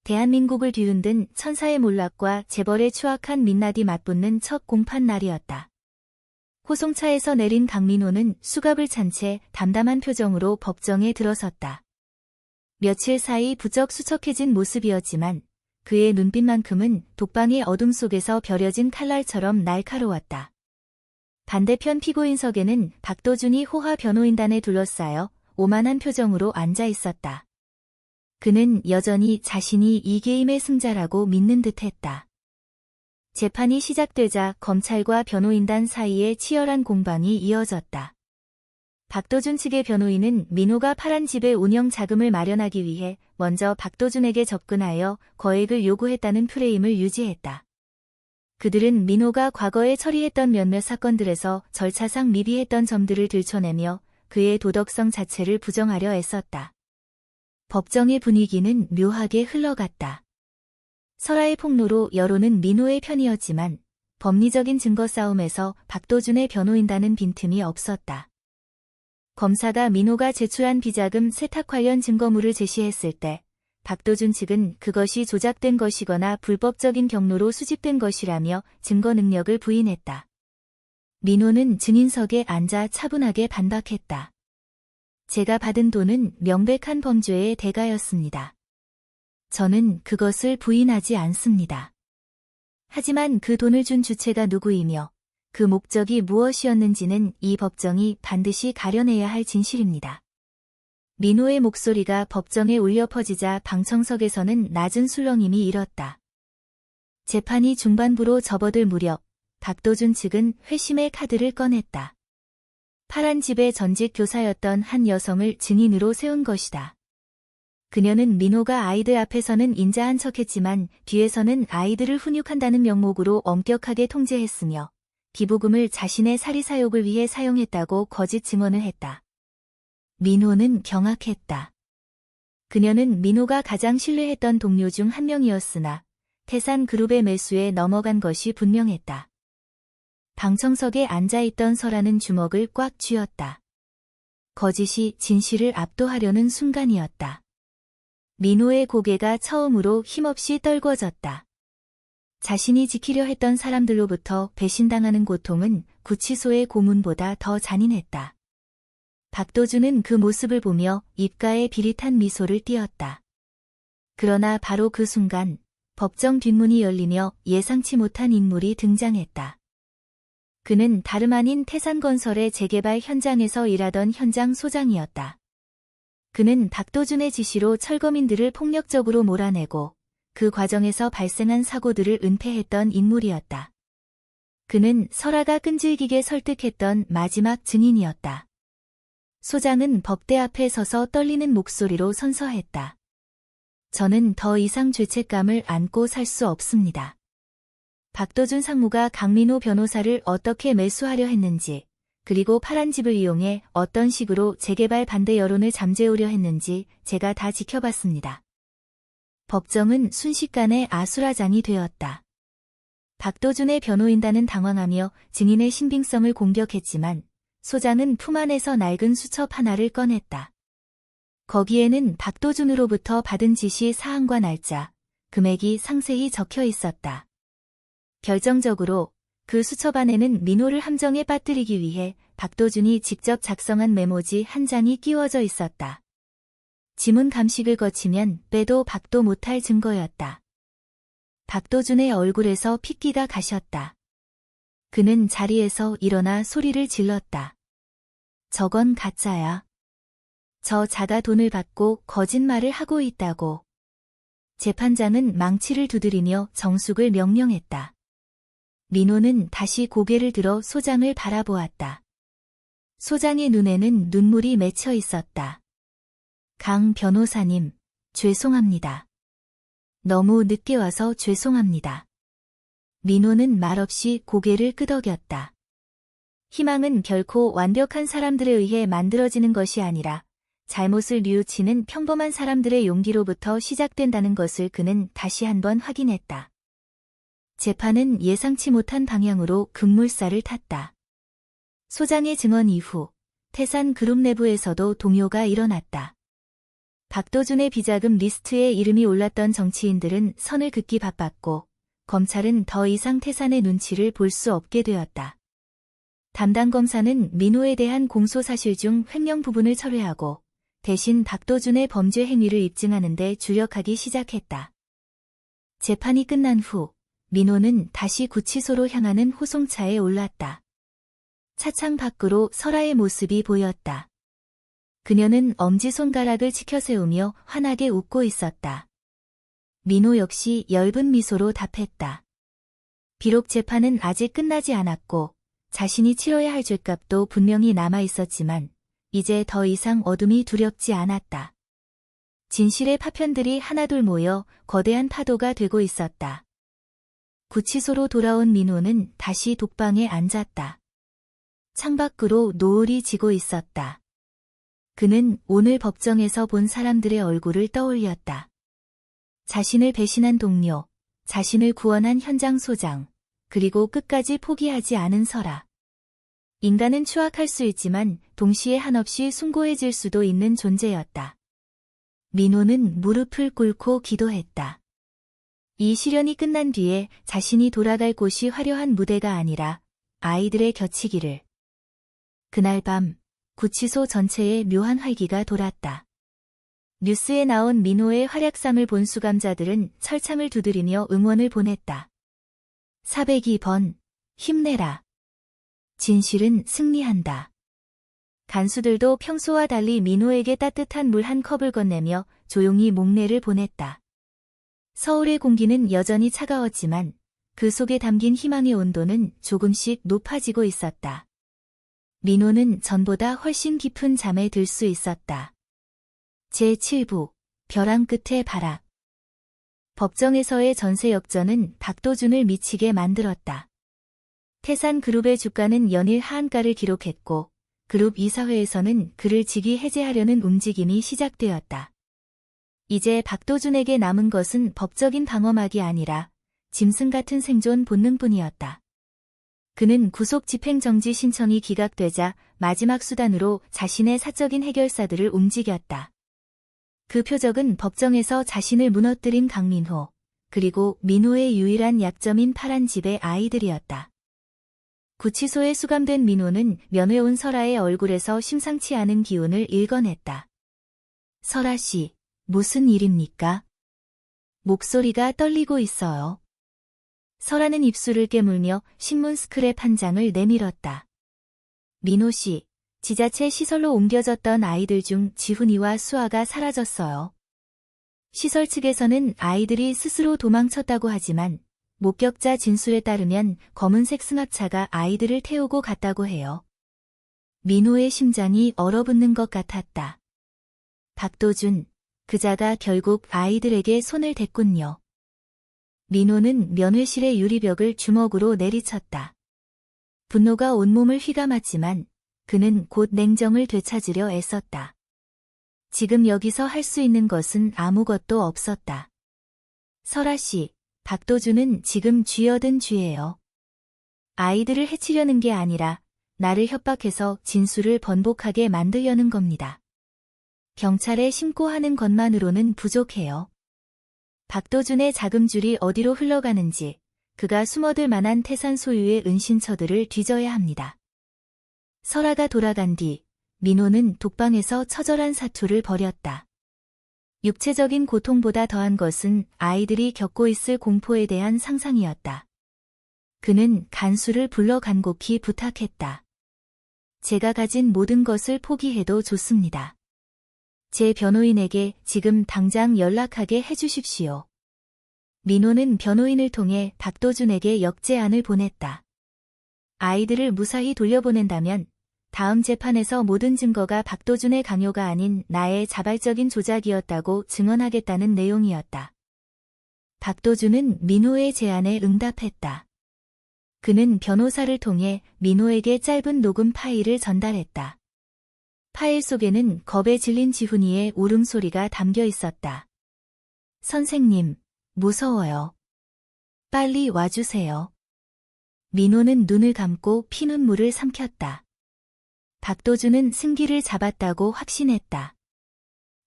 대한민국을 뒤흔든 천사의 몰락과 재벌의 추악한 민낯이 맞붙는 첫 공판 날이었다. 호송차에서 내린 강민호는 수갑을 찬 채 담담한 표정으로 법정에 들어섰다. 며칠 사이 부쩍 수척해진 모습이었지만 그의 눈빛만큼은 독방의 어둠 속에서 벼려진 칼날처럼 날카로웠다. 반대편 피고인석에는 박도준이 호화 변호인단에 둘러싸여 오만한 표정으로 앉아 있었다. 그는 여전히 자신이 이 게임의 승자라고 믿는 듯했다. 재판이 시작되자 검찰과 변호인단 사이에 치열한 공방이 이어졌다. 박도준 측의 변호인은 민호가 파란 집의 운영 자금을 마련하기 위해 먼저 박도준에게 접근하여 거액을 요구했다는 프레임을 유지했다. 그들은 민호가 과거에 처리했던 몇몇 사건들에서 절차상 미비했던 점들을 들춰내며 그의 도덕성 자체를 부정하려 애썼다. 법정의 분위기는 묘하게 흘러갔다. 설아의 폭로로 여론은 민호의 편이었지만 법리적인 증거 싸움에서 박도준의 변호인단은 빈틈이 없었다. 검사가 민호가 제출한 비자금 세탁 관련 증거물을 제시했을 때 박도준 측은 그것이 조작된 것이거나 불법적인 경로로 수집된 것이라며 증거 능력을 부인했다. 민호는 증인석에 앉아 차분하게 반박했다. 제가 받은 돈은 명백한 범죄의 대가였습니다. 저는 그것을 부인하지 않습니다. 하지만 그 돈을 준 주체가 누구이며 그 목적이 무엇이었는지는 이 법정이 반드시 가려내야 할 진실입니다. 민호의 목소리가 법정에 울려 퍼지자 방청석에서는 낮은 술렁임이 일었다. 재판이 중반부로 접어들 무렵 박도준 측은 회심의 카드를 꺼냈다. 파란 집의 전직 교사였던 한 여성을 증인으로 세운 것이다. 그녀는 민호가 아이들 앞에서는 인자한 척했지만 뒤에서는 아이들을 훈육한다는 명목으로 엄격하게 통제했으며 기부금을 자신의 사리사욕을 위해 사용했다고 거짓 증언을 했다. 민호는 경악했다. 그녀는 민호가 가장 신뢰했던 동료 중 한 명이었으나 태산그룹의 매수에 넘어간 것이 분명했다. 방청석에 앉아있던 설아는 주먹을 꽉 쥐었다. 거짓이 진실을 압도하려는 순간이었다. 민호의 고개가 처음으로 힘없이 떨궈졌다. 자신이 지키려 했던 사람들로부터 배신당하는 고통은 구치소의 고문보다 더 잔인했다. 박도준은 그 모습을 보며 입가에 비릿한 미소를 띄었다. 그러나 바로 그 순간 법정 뒷문이 열리며 예상치 못한 인물이 등장했다. 그는 다름 아닌 태산건설의 재개발 현장에서 일하던 현장 소장이었다. 그는 박도준의 지시로 철거민들을 폭력적으로 몰아내고 그 과정에서 발생한 사고들을 은폐했던 인물이었다. 그는 설아가 끈질기게 설득했던 마지막 증인이었다. 소장은 법대 앞에 서서 떨리는 목소리로 선서했다. 저는 더 이상 죄책감을 안고 살 수 없습니다. 박도준 상무가 강민호 변호사를 어떻게 매수하려 했는지, 그리고 파란 집을 이용해 어떤 식으로 재개발 반대 여론을 잠재우려 했는지 제가 다 지켜봤습니다. 법정은 순식간에 아수라장이 되었다. 박도준의 변호인단은 당황하며 증인의 신빙성을 공격했지만 소장은 품 안에서 낡은 수첩 하나를 꺼냈다. 거기에는 박도준으로부터 받은 지시 사항과 날짜, 금액이 상세히 적혀 있었다. 결정적으로 그 수첩 안에는 민호를 함정에 빠뜨리기 위해 박도준이 직접 작성한 메모지 한 장이 끼워져 있었다. 지문 감식을 거치면 빼도 박도 못할 증거였다. 박도준의 얼굴에서 핏기가 가셨다. 그는 자리에서 일어나 소리를 질렀다. 저건 가짜야. 저 자가 돈을 받고 거짓말을 하고 있다고. 재판장은 망치를 두드리며 정숙을 명령했다. 민호는 다시 고개를 들어 소장을 바라보았다. 소장의 눈에는 눈물이 맺혀 있었다. 강 변호사님, 죄송합니다. 너무 늦게 와서 죄송합니다. 민호는 말없이 고개를 끄덕였다. 희망은 결코 완벽한 사람들에 의해 만들어지는 것이 아니라 잘못을 뉘우치는 평범한 사람들의 용기로부터 시작된다는 것을 그는 다시 한번 확인했다. 재판은 예상치 못한 방향으로 급물살을 탔다. 소장의 증언 이후 태산 그룹 내부에서도 동요가 일어났다. 박도준의 비자금 리스트에 이름이 올랐던 정치인들은 선을 긋기 바빴고 검찰은 더 이상 태산의 눈치를 볼 수 없게 되었다. 담당 검사는 민호에 대한 공소사실 중 횡령 부분을 철회하고 대신 박도준의 범죄 행위를 입증하는 데 주력하기 시작했다. 재판이 끝난 후 민호는 다시 구치소로 향하는 호송차에 올랐다. 차창 밖으로 설아의 모습이 보였다. 그녀는 엄지손가락을 치켜세우며 환하게 웃고 있었다. 민호 역시 엷은 미소로 답했다. 비록 재판은 아직 끝나지 않았고 자신이 치러야 할 죗값도 분명히 남아 있었지만 이제 더 이상 어둠이 두렵지 않았다. 진실의 파편들이 하나둘 모여 거대한 파도가 되고 있었다. 구치소로 돌아온 민호는 다시 독방에 앉았다. 창밖으로 노을이 지고 있었다. 그는 오늘 법정에서 본 사람들의 얼굴을 떠올렸다. 자신을 배신한 동료, 자신을 구원한 현장 소장, 그리고 끝까지 포기하지 않은 설아. 인간은 추악할 수 있지만 동시에 한없이 숭고해질 수도 있는 존재였다. 민호는 무릎을 꿇고 기도했다. 이 시련이 끝난 뒤에 자신이 돌아갈 곳이 화려한 무대가 아니라 아이들의 곁이기를. 그날 밤 구치소 전체에 묘한 활기가 돌았다. 뉴스에 나온 민호의 활약상을 본 수감자들은 철창을 두드리며 응원을 보냈다. 402번, 힘내라. 진실은 승리한다. 간수들도 평소와 달리 민호에게 따뜻한 물 한 컵을 건네며 조용히 목례를 보냈다. 서울의 공기는 여전히 차가웠지만 그 속에 담긴 희망의 온도는 조금씩 높아지고 있었다. 민호는 전보다 훨씬 깊은 잠에 들 수 있었다. 제7부 벼랑 끝의 바락. 법정에서의 전세 역전은 박도준을 미치게 만들었다. 태산그룹의 주가는 연일 하한가를 기록했고 그룹 이사회에서는 그를 직위 해제하려는 움직임이 시작되었다. 이제 박도준에게 남은 것은 법적인 방어막이 아니라 짐승 같은 생존 본능뿐이었다. 그는 구속 집행정지 신청이 기각되자 마지막 수단으로 자신의 사적인 해결사들을 움직였다. 그 표적은 법정에서 자신을 무너뜨린 강민호, 그리고 민호의 유일한 약점인 파란 집의 아이들이었다. 구치소에 수감된 민호는 면회 온 설아의 얼굴에서 심상치 않은 기운을 읽어냈다. 설아 씨, 무슨 일입니까? 목소리가 떨리고 있어요. 설아는 입술을 깨물며 신문 스크랩 한 장을 내밀었다. 민호 씨, 지자체 시설로 옮겨졌던 아이들 중 지훈이와 수아가 사라졌어요. 시설 측에서는 아이들이 스스로 도망쳤다고 하지만 목격자 진술에 따르면 검은색 승합차가 아이들을 태우고 갔다고 해요. 민호의 심장이 얼어붙는 것 같았다. 박도준, 그자가 결국 아이들에게 손을 댔군요. 민호는 면회실의 유리벽을 주먹으로 내리쳤다. 분노가 온몸을 휘감았지만 그는 곧 냉정을 되찾으려 애썼다. 지금 여기서 할 수 있는 것은 아무것도 없었다. 설아 씨, 박도준은 지금 쥐어든 쥐예요. 아이들을 해치려는 게 아니라 나를 협박해서 진술을 번복하게 만들려는 겁니다. 경찰에 신고하는 것만으로는 부족해요. 박도준의 자금줄이 어디로 흘러가는지 그가 숨어들 만한 태산 소유의 은신처들을 뒤져야 합니다. 설아가 돌아간 뒤 민호는 독방에서 처절한 사투를 벌였다. 육체적인 고통보다 더한 것은 아이들이 겪고 있을 공포에 대한 상상이었다. 그는 간수를 불러 간곡히 부탁했다. 제가 가진 모든 것을 포기해도 좋습니다. 제 변호인에게 지금 당장 연락하게 해주십시오. 민호는 변호인을 통해 박도준에게 역제안을 보냈다. 아이들을 무사히 돌려보낸다면 다음 재판에서 모든 증거가 박도준의 강요가 아닌 나의 자발적인 조작이었다고 증언하겠다는 내용이었다. 박도준은 민호의 제안에 응답했다. 그는 변호사를 통해 민호에게 짧은 녹음 파일을 전달했다. 파일 속에는 겁에 질린 지훈이의 울음소리가 담겨 있었다. 선생님, 무서워요. 빨리 와주세요. 민호는 눈을 감고 피눈물을 삼켰다. 박도준은 승기를 잡았다고 확신했다.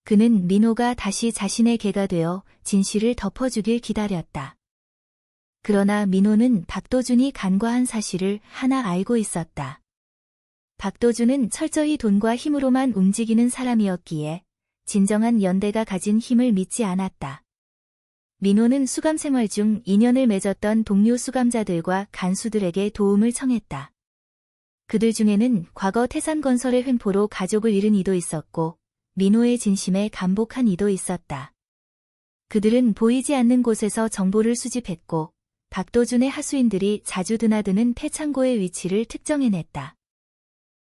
그는 민호가 다시 자신의 개가 되어 진실을 덮어주길 기다렸다. 그러나 민호는 박도준이 간과한 사실을 하나 알고 있었다. 박도준은 철저히 돈과 힘으로만 움직이는 사람이었기에 진정한 연대가 가진 힘을 믿지 않았다. 민호는 수감 생활 중 인연을 맺었던 동료 수감자들과 간수들에게 도움을 청했다. 그들 중에는 과거 태산건설의 횡포로 가족을 잃은 이도 있었고 민호의 진심에 감복한 이도 있었다. 그들은 보이지 않는 곳에서 정보를 수집했고 박도준의 하수인들이 자주 드나드는 폐창고의 위치를 특정해냈다.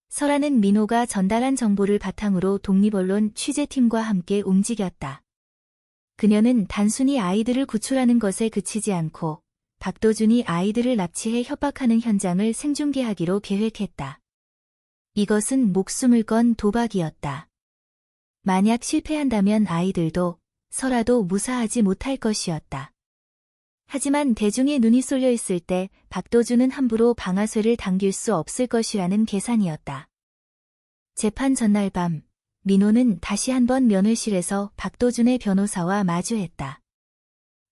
설아는 민호가 전달한 정보를 바탕으로 독립언론 취재팀과 함께 움직였다. 그녀는 단순히 아이들을 구출하는 것에 그치지 않고 박도준이 아이들을 납치해 협박하는 현장을 생중계하기로 계획했다. 이것은 목숨을 건 도박이었다. 만약 실패한다면 아이들도 설아도 무사하지 못할 것이었다. 하지만 대중의 눈이 쏠려 있을 때 박도준은 함부로 방아쇠를 당길 수 없을 것이라는 계산이었다. 재판 전날 밤, 민호는 다시 한번 면회실에서 박도준의 변호사와 마주했다.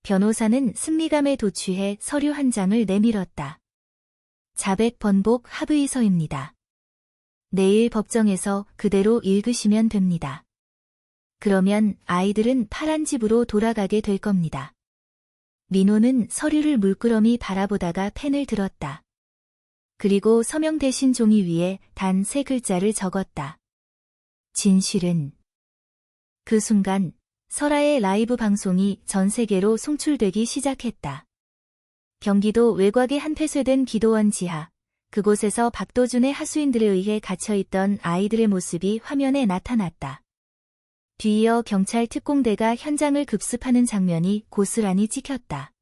변호사는 승리감에 도취해 서류 한 장을 내밀었다. 자백 번복 합의서입니다. 내일 법정에서 그대로 읽으시면 됩니다. 그러면 아이들은 파란 집으로 돌아가게 될 겁니다. 민호는 서류를 물끄러미 바라보다가 펜을 들었다. 그리고 서명 대신 종이 위에 단 3글자를 적었다. 진실은. 그 순간 설아의 라이브 방송이 전 세계로 송출되기 시작했다. 경기도 외곽의 한 폐쇄된 기도원 지하, 그곳에서 박도준의 하수인들에 의해 갇혀있던 아이들의 모습이 화면에 나타났다. 뒤이어 경찰 특공대가 현장을 급습하는 장면이 고스란히 찍혔다.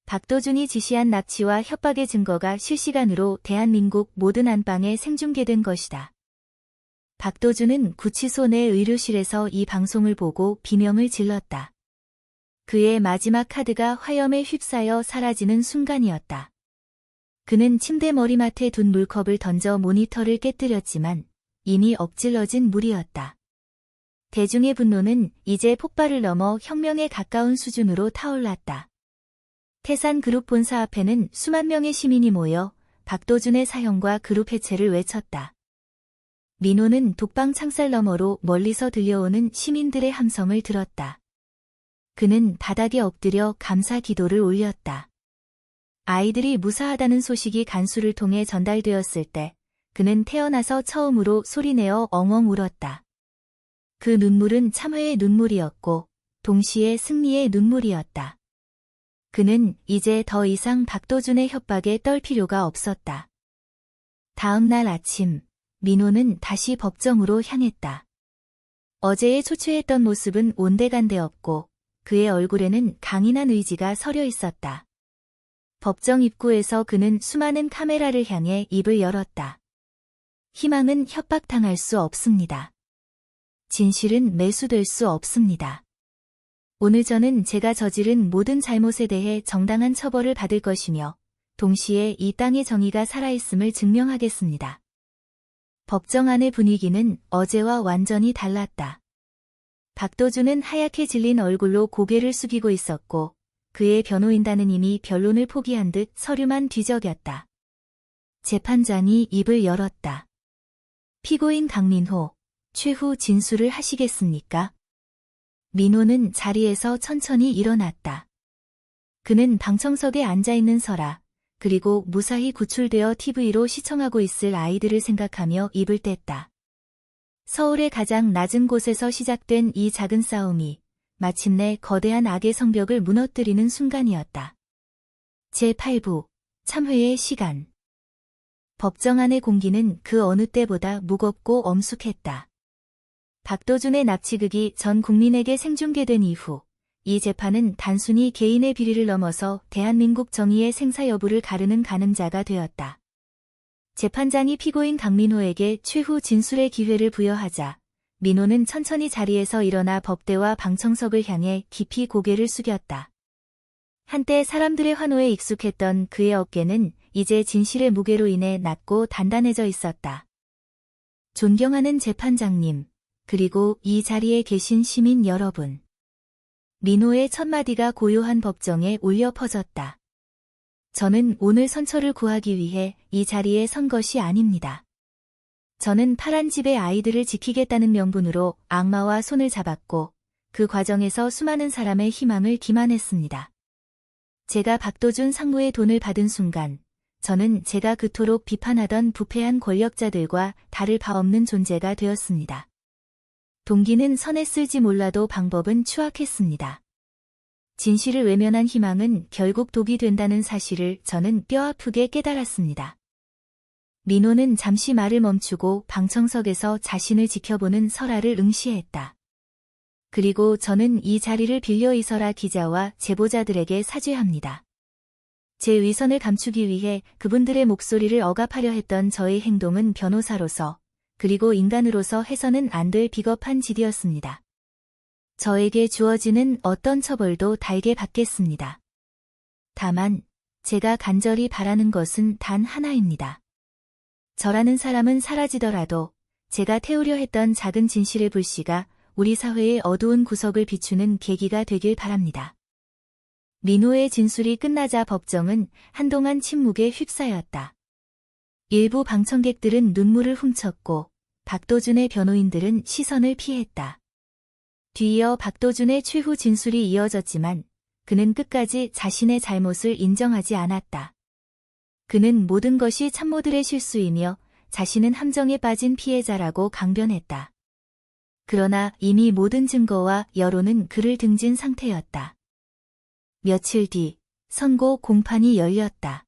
박도준이 지시한 납치와 협박의 증거가 실시간으로 대한민국 모든 안방에 생중계된 것이다. 박도준은 구치소 내 의료실에서 이 방송을 보고 비명을 질렀다. 그의 마지막 카드가 화염에 휩싸여 사라지는 순간이었다. 그는 침대 머리맡에 둔 물컵을 던져 모니터를 깨뜨렸지만 이미 엎질러진 물이었다. 대중의 분노는 이제 폭발을 넘어 혁명에 가까운 수준으로 타올랐다. 태산그룹 본사 앞에는 수만 명의 시민이 모여 박도준의 사형과 그룹 해체를 외쳤다. 민호는 독방 창살 너머로 멀리서 들려오는 시민들의 함성을 들었다. 그는 바닥에 엎드려 감사 기도를 올렸다. 아이들이 무사하다는 소식이 간수를 통해 전달되었을 때 그는 태어나서 처음으로 소리내어 엉엉 울었다. 그 눈물은 참회의 눈물이었고 동시에 승리의 눈물이었다. 그는 이제 더 이상 박도준의 협박에 떨 필요가 없었다. 다음 날 아침, 민호는 다시 법정으로 향했다. 어제의 초췌했던 모습은 온데간데없고 그의 얼굴에는 강인한 의지가 서려 있었다. 법정 입구에서 그는 수많은 카메라를 향해 입을 열었다. 희망은 협박당할 수 없습니다. 진실은 매수될 수 없습니다. 오늘 저는 제가 저지른 모든 잘못에 대해 정당한 처벌을 받을 것이며 동시에 이 땅의 정의가 살아있음을 증명하겠습니다. 법정 안의 분위기는 어제와 완전히 달랐다. 박도준은 하얗게 질린 얼굴로 고개를 숙이고 있었고 그의 변호인단은 이미 변론을 포기한 듯 서류만 뒤적였다. 재판장이 입을 열었다. 피고인 강민호, 최후 진술을 하시겠습니까? 민호는 자리에서 천천히 일어났다. 그는 방청석에 앉아있는 설아, 그리고 무사히 구출되어 TV로 시청하고 있을 아이들을 생각하며 입을 뗐다. 서울의 가장 낮은 곳에서 시작된 이 작은 싸움이 마침내 거대한 악의 성벽을 무너뜨리는 순간이었다. 제8부 참회의 시간. 법정 안의 공기는 그 어느 때보다 무겁고 엄숙했다. 박도준의 납치극이 전 국민에게 생중계된 이후 이 재판은 단순히 개인의 비리를 넘어서 대한민국 정의의 생사 여부를 가르는 가늠자가 되었다. 재판장이 피고인 강민호에게 최후 진술의 기회를 부여하자 민호는 천천히 자리에서 일어나 법대와 방청석을 향해 깊이 고개를 숙였다. 한때 사람들의 환호에 익숙했던 그의 어깨는 이제 진실의 무게로 인해 낮고 단단해져 있었다. 존경하는 재판장님, 그리고 이 자리에 계신 시민 여러분. 민호의 첫 마디가 고요한 법정에 울려 퍼졌다. 저는 오늘 선처를 구하기 위해 이 자리에 선 것이 아닙니다. 저는 파란 집의 아이들을 지키겠다는 명분으로 악마와 손을 잡았고 그 과정에서 수많은 사람의 희망을 기만했습니다. 제가 박도준 상무의 돈을 받은 순간 저는 제가 그토록 비판하던 부패한 권력자들과 다를 바 없는 존재가 되었습니다. 동기는 선했을지 몰라도 방법은 추악했습니다. 진실을 외면한 희망은 결국 독이 된다는 사실을 저는 뼈아프게 깨달았습니다. 민호는 잠시 말을 멈추고 방청석에서 자신을 지켜보는 설아를 응시했다. 그리고 저는 이 자리를 빌려 이 설아 기자와 제보자들에게 사죄합니다. 제 위선을 감추기 위해 그분들의 목소리를 억압하려 했던 저의 행동은 변호사로서 그리고 인간으로서 해서는 안 될 비겁한 짓이었습니다. 저에게 주어지는 어떤 처벌도 달게 받겠습니다. 다만 제가 간절히 바라는 것은 단 하나입니다. 저라는 사람은 사라지더라도 제가 태우려 했던 작은 진실의 불씨가 우리 사회의 어두운 구석을 비추는 계기가 되길 바랍니다. 민호의 진술이 끝나자 법정은 한동안 침묵에 휩싸였다. 일부 방청객들은 눈물을 훔쳤고 박도준의 변호인들은 시선을 피했다. 뒤이어 박도준의 최후 진술이 이어졌지만 그는 끝까지 자신의 잘못을 인정하지 않았다. 그는 모든 것이 참모들의 실수이며 자신은 함정에 빠진 피해자라고 강변했다. 그러나 이미 모든 증거와 여론은 그를 등진 상태였다. 며칠 뒤 선고 공판이 열렸다.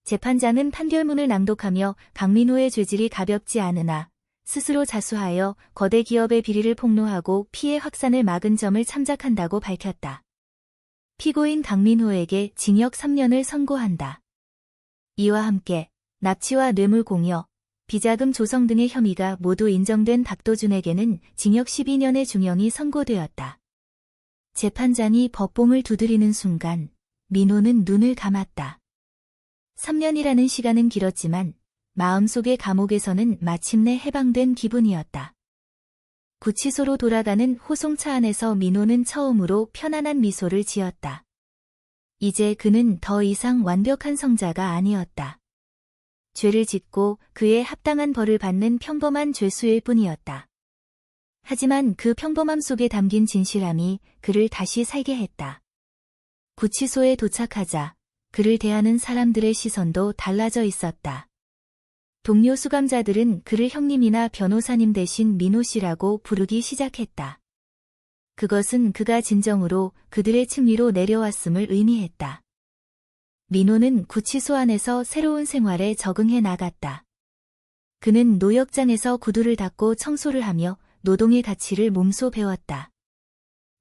재판장은 판결문을 낭독하며 강민호의 죄질이 가볍지 않으나 스스로 자수하여 거대 기업의 비리를 폭로하고 피해 확산을 막은 점을 참작한다고 밝혔다. 피고인 강민호에게 징역 3년을 선고한다. 이와 함께 납치와 뇌물공여, 비자금 조성 등의 혐의가 모두 인정된 박도준에게는 징역 12년의 중형이 선고되었다. 재판장이 법봉을 두드리는 순간 민호는 눈을 감았다. 3년이라는 시간은 길었지만 마음속의 감옥에서는 마침내 해방된 기분이었다. 구치소로 돌아가는 호송차 안에서 민호는 처음으로 편안한 미소를 지었다. 이제 그는 더 이상 완벽한 성자가 아니었다. 죄를 짓고 그에 합당한 벌을 받는 평범한 죄수일 뿐이었다. 하지만 그 평범함 속에 담긴 진실함이 그를 다시 살게 했다. 구치소에 도착하자 그를 대하는 사람들의 시선도 달라져 있었다. 동료 수감자들은 그를 형님이나 변호사님 대신 민호 씨라고 부르기 시작했다. 그것은 그가 진정으로 그들의 층위로 내려왔음을 의미했다. 민호는 구치소 안에서 새로운 생활에 적응해 나갔다. 그는 노역장에서 구두를 닦고 청소를 하며 노동의 가치를 몸소 배웠다.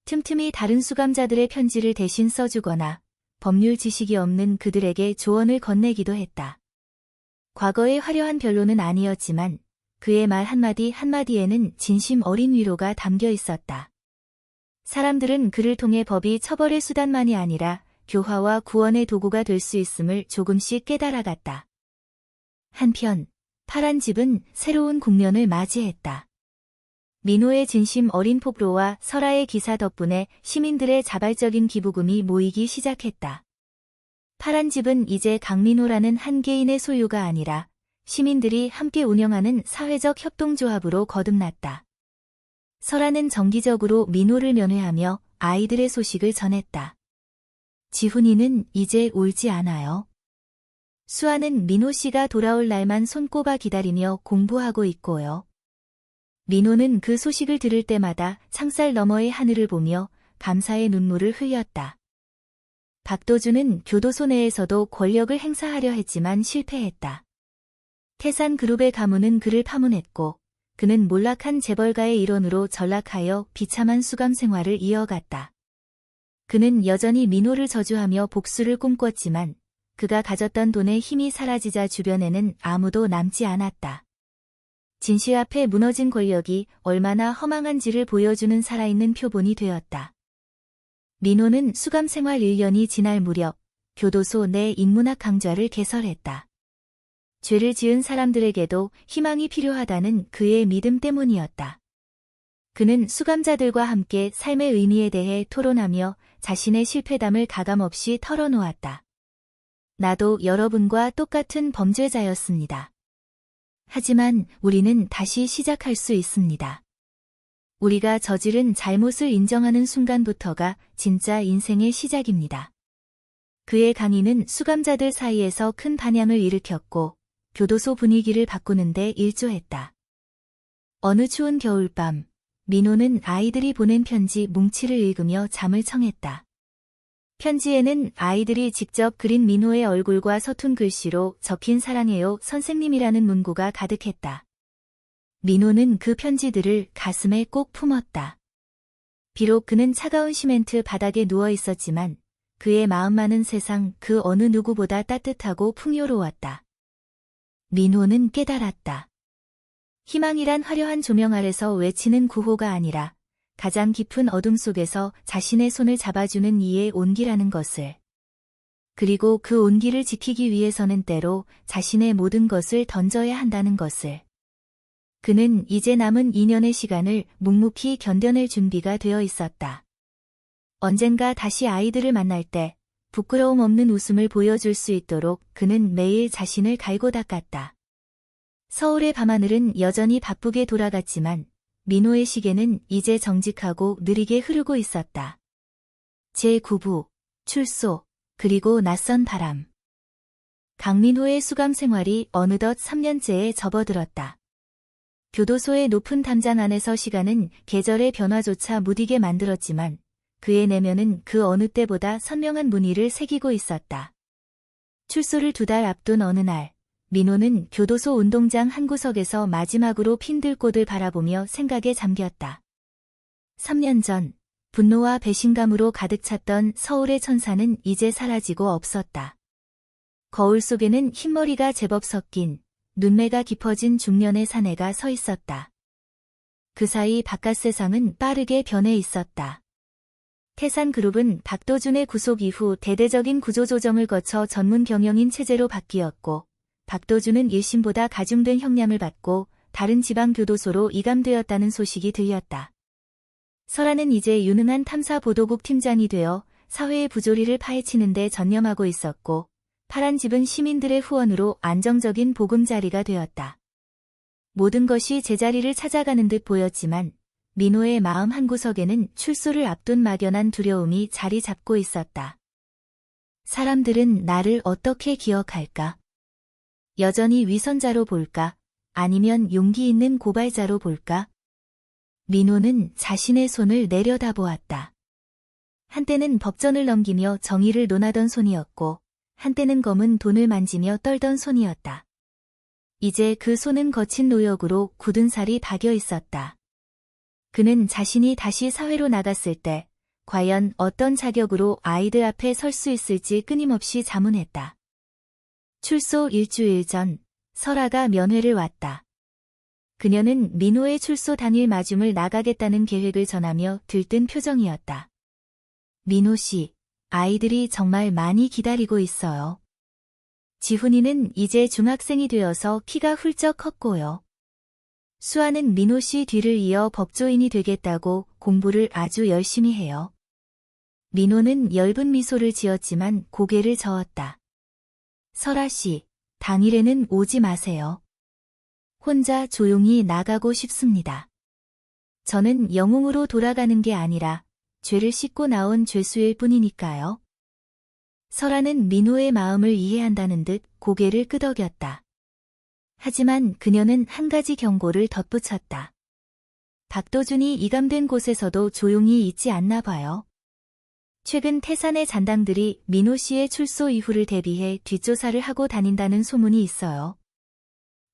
틈틈이 다른 수감자들의 편지를 대신 써주거나 법률 지식이 없는 그들에게 조언을 건네기도 했다. 과거의 화려한 변론은 아니었지만 그의 말 한마디 한마디에는 진심 어린 위로가 담겨 있었다. 사람들은 그를 통해 법이 처벌의 수단만이 아니라 교화와 구원의 도구가 될 수 있음을 조금씩 깨달아갔다. 한편 파란 집은 새로운 국면을 맞이했다. 민호의 진심 어린 폭로와 설아의 기사 덕분에 시민들의 자발적인 기부금이 모이기 시작했다. 파란 집은 이제 강민호라는 한 개인의 소유가 아니라 시민들이 함께 운영하는 사회적 협동조합으로 거듭났다. 설아는 정기적으로 민호를 면회하며 아이들의 소식을 전했다. 지훈이는 이제 울지 않아요. 수아는 민호 씨가 돌아올 날만 손꼽아 기다리며 공부하고 있고요. 민호는 그 소식을 들을 때마다 창살 너머의 하늘을 보며 감사의 눈물을 흘렸다. 박도준은 교도소 내에서도 권력을 행사하려 했지만 실패했다. 태산그룹의 가문은 그를 파문했고 그는 몰락한 재벌가의 일원으로 전락하여 비참한 수감 생활을 이어갔다. 그는 여전히 민호를 저주하며 복수를 꿈꿨지만 그가 가졌던 돈의 힘이 사라지자 주변에는 아무도 남지 않았다. 진실 앞에 무너진 권력이 얼마나 허망한지를 보여주는 살아있는 표본이 되었다. 민호는 수감 생활 1년이 지날 무렵 교도소 내 인문학 강좌를 개설했다. 죄를 지은 사람들에게도 희망이 필요하다는 그의 믿음 때문이었다. 그는 수감자들과 함께 삶의 의미에 대해 토론하며 자신의 실패담을 가감없이 털어놓았다. 나도 여러분과 똑같은 범죄자였습니다. 하지만 우리는 다시 시작할 수 있습니다. 우리가 저지른 잘못을 인정하는 순간부터가 진짜 인생의 시작입니다. 그의 강의는 수감자들 사이에서 큰 반향을 일으켰고 교도소 분위기를 바꾸는데 일조했다. 어느 추운 겨울밤, 민호는 아이들이 보낸 편지 뭉치를 읽으며 잠을 청했다. 편지에는 아이들이 직접 그린 민호의 얼굴과 서툰 글씨로 적힌 사랑해요 선생님이라는 문구가 가득했다. 민호는 그 편지들을 가슴에 꼭 품었다. 비록 그는 차가운 시멘트 바닥에 누워 있었지만 그의 마음만은 세상 그 어느 누구보다 따뜻하고 풍요로웠다. 민호는 깨달았다. 희망이란 화려한 조명 아래서 외치는 구호가 아니라 가장 깊은 어둠 속에서 자신의 손을 잡아주는 이의 온기라는 것을. 그리고 그 온기를 지키기 위해서는 때로 자신의 모든 것을 던져야 한다는 것을. 그는 이제 남은 2년의 시간을 묵묵히 견뎌낼 준비가 되어 있었다. 언젠가 다시 아이들을 만날 때 부끄러움 없는 웃음을 보여줄 수 있도록 그는 매일 자신을 갈고 닦았다. 서울의 밤하늘은 여전히 바쁘게 돌아갔지만 민호의 시계는 이제 정직하고 느리게 흐르고 있었다. 제9부, 출소, 그리고 낯선 바람. 강민호의 수감 생활이 어느덧 3년째에 접어들었다. 교도소의 높은 담장 안에서 시간은 계절의 변화조차 무디게 만들었지만 그의 내면은 그 어느 때보다 선명한 무늬를 새기고 있었다. 출소를 2달 앞둔 어느 날, 민호는 교도소 운동장 한 구석에서 마지막으로 핀 들꽃을 바라보며 생각에 잠겼다. 3년 전, 분노와 배신감으로 가득 찼던 서울의 천사는 이제 사라지고 없었다. 거울 속에는 흰머리가 제법 섞인, 눈매가 깊어진 중년의 사내가 서 있었다. 그 사이 바깥 세상은 빠르게 변해 있었다. 태산그룹은 박도준의 구속 이후 대대적인 구조조정을 거쳐 전문 경영인 체제로 바뀌었고, 박도준은 1심보다 가중된 형량을 받고 다른 지방교도소로 이감되었다는 소식이 들렸다. 설아는 이제 유능한 탐사보도국 팀장이 되어 사회의 부조리를 파헤치는 데 전념하고 있었고, 파란 집은 시민들의 후원으로 안정적인 보금자리가 되었다. 모든 것이 제자리를 찾아가는 듯 보였지만 민호의 마음 한구석에는 출소를 앞둔 막연한 두려움이 자리 잡고 있었다. 사람들은 나를 어떻게 기억할까? 여전히 위선자로 볼까? 아니면 용기 있는 고발자로 볼까? 민호는 자신의 손을 내려다보았다. 한때는 법전을 넘기며 정의를 논하던 손이었고, 한때는 검은 돈을 만지며 떨던 손이었다. 이제 그 손은 거친 노역으로 굳은 살이 박여 있었다. 그는 자신이 다시 사회로 나갔을 때 과연 어떤 자격으로 아이들 앞에 설 수 있을지 끊임없이 자문했다. 출소 일주일 전 설아가 면회를 왔다. 그녀는 민호의 출소 당일 마중을 나가겠다는 계획을 전하며 들뜬 표정이었다. 민호 씨, 아이들이 정말 많이 기다리고 있어요. 지훈이는 이제 중학생이 되어서 키가 훌쩍 컸고요. 수아는 민호 씨 뒤를 이어 법조인이 되겠다고 공부를 아주 열심히 해요. 민호는 엷은 미소를 지었지만 고개를 저었다. 설아 씨, 당일에는 오지 마세요. 혼자 조용히 나가고 싶습니다. 저는 영웅으로 돌아가는 게 아니라 죄를 씻고 나온 죄수일 뿐이니까요. 설아는 민호의 마음을 이해한다는 듯 고개를 끄덕였다. 하지만 그녀는 한 가지 경고를 덧붙였다. 박도준이 이감된 곳에서도 조용히 있지 않나 봐요. 최근 태산의 잔당들이 민호 씨의 출소 이후를 대비해 뒷조사를 하고 다닌다는 소문이 있어요.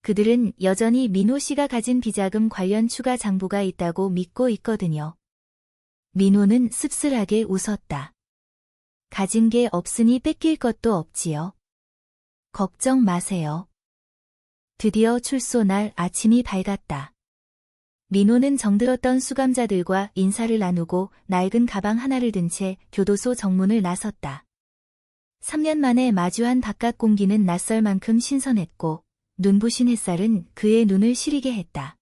그들은 여전히 민호 씨가 가진 비자금 관련 추가 장부가 있다고 믿고 있거든요. 민호는 씁쓸하게 웃었다. 가진 게 없으니 뺏길 것도 없지요. 걱정 마세요. 드디어 출소 날 아침이 밝았다. 민호는 정들었던 수감자들과 인사를 나누고 낡은 가방 하나를 든 채 교도소 정문을 나섰다. 3년 만에 마주한 바깥 공기는 낯설 만큼 신선했고 눈부신 햇살은 그의 눈을 시리게 했다.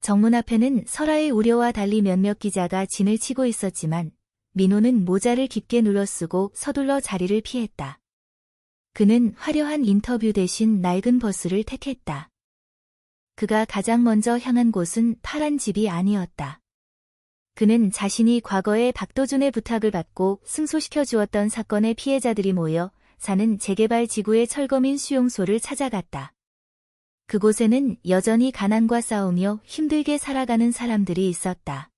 정문 앞에는 설아의 우려와 달리 몇몇 기자가 진을 치고 있었지만 민호는 모자를 깊게 눌러쓰고 서둘러 자리를 피했다. 그는 화려한 인터뷰 대신 낡은 버스를 택했다. 그가 가장 먼저 향한 곳은 파란 집이 아니었다. 그는 자신이 과거에 박도준의 부탁을 받고 승소시켜 주었던 사건의 피해자들이 모여 사는 재개발 지구의 철거민 수용소를 찾아갔다. 그곳에는 여전히 가난과 싸우며 힘들게 살아가는 사람들이 있었다.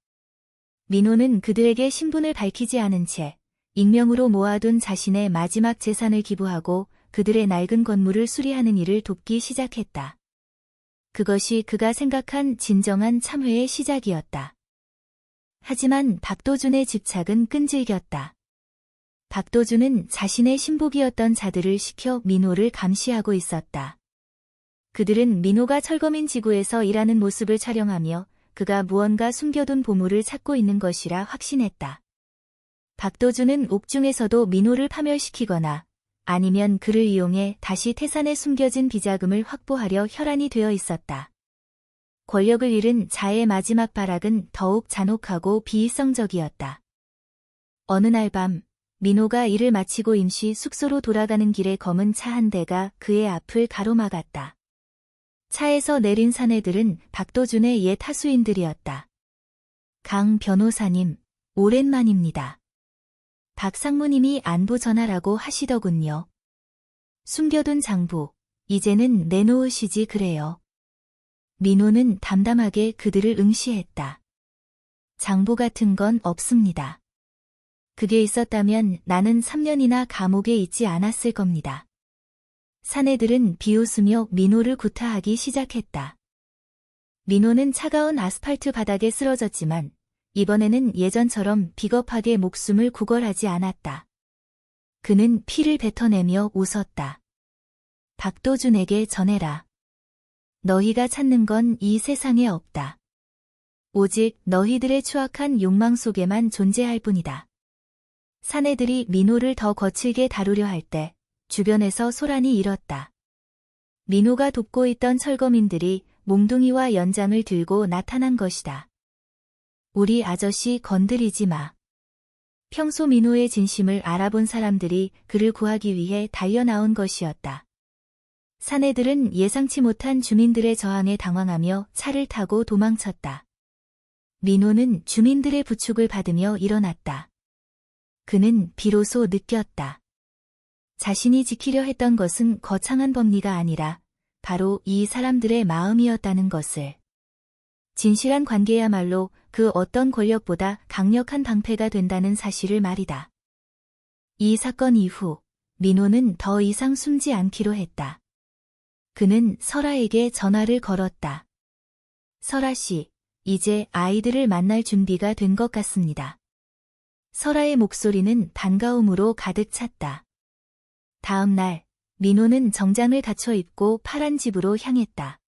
민호는 그들에게 신분을 밝히지 않은 채 익명으로 모아둔 자신의 마지막 재산을 기부하고 그들의 낡은 건물을 수리하는 일을 돕기 시작했다. 그것이 그가 생각한 진정한 참회의 시작이었다. 하지만 박도준의 집착은 끈질겼다. 박도준은 자신의 신복이었던 자들을 시켜 민호를 감시하고 있었다. 그들은 민호가 철거민 지구에서 일하는 모습을 촬영하며 그가 무언가 숨겨둔 보물을 찾고 있는 것이라 확신했다. 박도준은 옥중에서도 민호를 파멸시키거나 아니면 그를 이용해 다시 태산에 숨겨진 비자금을 확보하려 혈안이 되어 있었다. 권력을 잃은 자의 마지막 발악은 더욱 잔혹하고 비이성적이었다. 어느 날 밤, 민호가 일을 마치고 임시 숙소로 돌아가는 길에 검은 차 한 대가 그의 앞을 가로막았다. 차에서 내린 사내들은 박도준의 옛 하수인들이었다. 강 변호사님, 오랜만입니다. 박 상무님이 안부 전하라고 하시더군요. 숨겨둔 장부, 이제는 내놓으시지 그래요. 민호는 담담하게 그들을 응시했다. 장부 같은 건 없습니다. 그게 있었다면 나는 3년이나 감옥에 있지 않았을 겁니다. 사내들은 비웃으며 민호를 구타하기 시작했다. 민호는 차가운 아스팔트 바닥에 쓰러졌지만 이번에는 예전처럼 비겁하게 목숨을 구걸하지 않았다. 그는 피를 뱉어내며 웃었다. 박도준에게 전해라. 너희가 찾는 건 이 세상에 없다. 오직 너희들의 추악한 욕망 속에만 존재할 뿐이다. 사내들이 민호를 더 거칠게 다루려 할 때 주변에서 소란이 일었다. 민호가 돕고 있던 철거민들이 몽둥이와 연장을 들고 나타난 것이다. 우리 아저씨 건드리지 마. 평소 민호의 진심을 알아본 사람들이 그를 구하기 위해 달려나온 것이었다. 사내들은 예상치 못한 주민들의 저항에 당황하며 차를 타고 도망쳤다. 민호는 주민들의 부축을 받으며 일어났다. 그는 비로소 느꼈다. 자신이 지키려 했던 것은 거창한 법리가 아니라 바로 이 사람들의 마음이었다는 것을. 진실한 관계야말로 그 어떤 권력보다 강력한 방패가 된다는 사실을 말이다. 이 사건 이후 민호는 더 이상 숨지 않기로 했다. 그는 설아에게 전화를 걸었다. 설아 씨, 이제 아이들을 만날 준비가 된 것 같습니다. 설아의 목소리는 반가움으로 가득 찼다. 다음 날, 민호는 정장을 갖춰 입고 파란 집으로 향했다.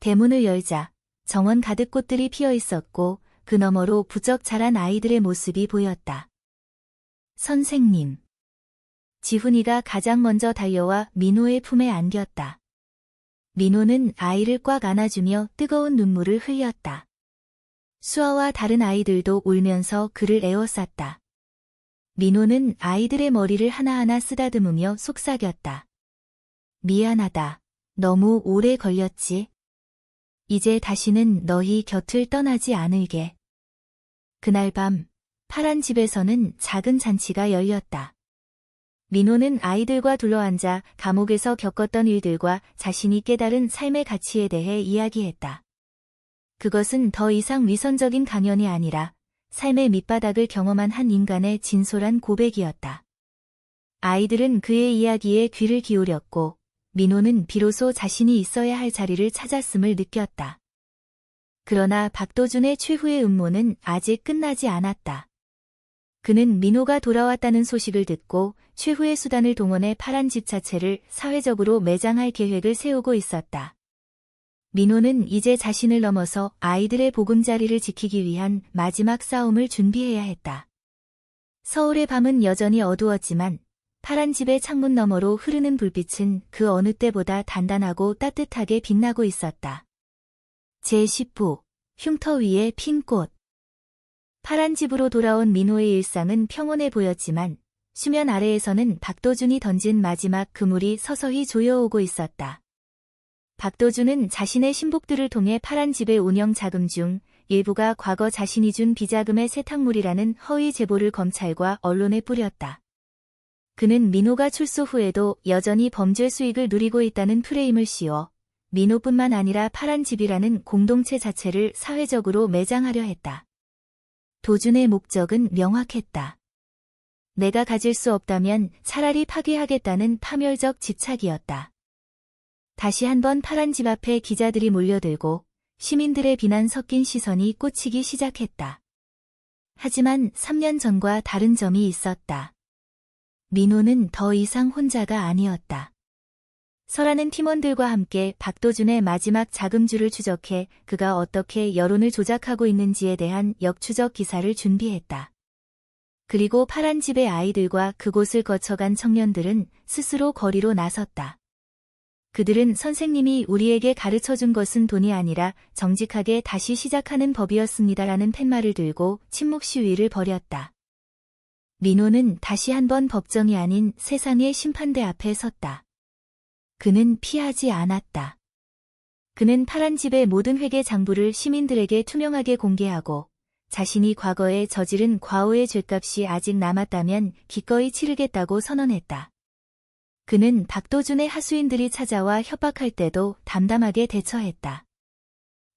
대문을 열자 정원 가득 꽃들이 피어 있었고 그 너머로 부쩍 자란 아이들의 모습이 보였다. 선생님. 지훈이가 가장 먼저 달려와 민호의 품에 안겼다. 민호는 아이를 꽉 안아주며 뜨거운 눈물을 흘렸다. 수아와 다른 아이들도 울면서 그를 에워쌌다. 민호는 아이들의 머리를 하나하나 쓰다듬으며 속삭였다. 미안하다. 너무 오래 걸렸지. 이제 다시는 너희 곁을 떠나지 않을게. 그날 밤, 파란 집에서는 작은 잔치가 열렸다. 민호는 아이들과 둘러앉아 감옥에서 겪었던 일들과 자신이 깨달은 삶의 가치에 대해 이야기했다. 그것은 더 이상 위선적인 강연이 아니라 삶의 밑바닥을 경험한 한 인간의 진솔한 고백이었다. 아이들은 그의 이야기에 귀를 기울였고 민호는 비로소 자신이 있어야 할 자리를 찾았음을 느꼈다. 그러나 박도준의 최후의 음모는 아직 끝나지 않았다. 그는 민호가 돌아왔다는 소식을 듣고 최후의 수단을 동원해 파란 집 자체를 사회적으로 매장할 계획을 세우고 있었다. 민호는 이제 자신을 넘어서 아이들의 보금자리를 지키기 위한 마지막 싸움을 준비해야 했다. 서울의 밤은 여전히 어두웠지만 파란 집의 창문 너머로 흐르는 불빛은 그 어느 때보다 단단하고 따뜻하게 빛나고 있었다. 제10부 흉터 위에 핀 꽃. 파란 집으로 돌아온 민호의 일상은 평온해 보였지만 수면 아래에서는 박도준이 던진 마지막 그물이 서서히 조여오고 있었다. 박도준은 자신의 신복들을 통해 파란 집의 운영 자금 중 일부가 과거 자신이 준 비자금의 세탁물이라는 허위 제보를 검찰과 언론에 뿌렸다. 그는 민호가 출소 후에도 여전히 범죄 수익을 누리고 있다는 프레임을 씌워 민호뿐만 아니라 파란 집이라는 공동체 자체를 사회적으로 매장하려 했다. 도준의 목적은 명확했다. 내가 가질 수 없다면 차라리 파괴하겠다는 파멸적 집착이었다. 다시 한번 파란 집 앞에 기자들이 몰려들고 시민들의 비난 섞인 시선이 꽂히기 시작했다. 하지만 3년 전과 다른 점이 있었다. 민호는 더 이상 혼자가 아니었다. 설아는 팀원들과 함께 박도준의 마지막 자금줄을 추적해 그가 어떻게 여론을 조작하고 있는지에 대한 역추적 기사를 준비했다. 그리고 파란 집의 아이들과 그곳을 거쳐간 청년들은 스스로 거리로 나섰다. 그들은 선생님이 우리에게 가르쳐준 것은 돈이 아니라 정직하게 다시 시작하는 법이었습니다라는 팻말을 들고 침묵 시위를 벌였다. 민호는 다시 한번 법정이 아닌 세상의 심판대 앞에 섰다. 그는 피하지 않았다. 그는 파란 집의 모든 회계 장부를 시민들에게 투명하게 공개하고 자신이 과거에 저지른 과오의 죗값이 아직 남았다면 기꺼이 치르겠다고 선언했다. 그는 박도준의 하수인들이 찾아와 협박할 때도 담담하게 대처했다.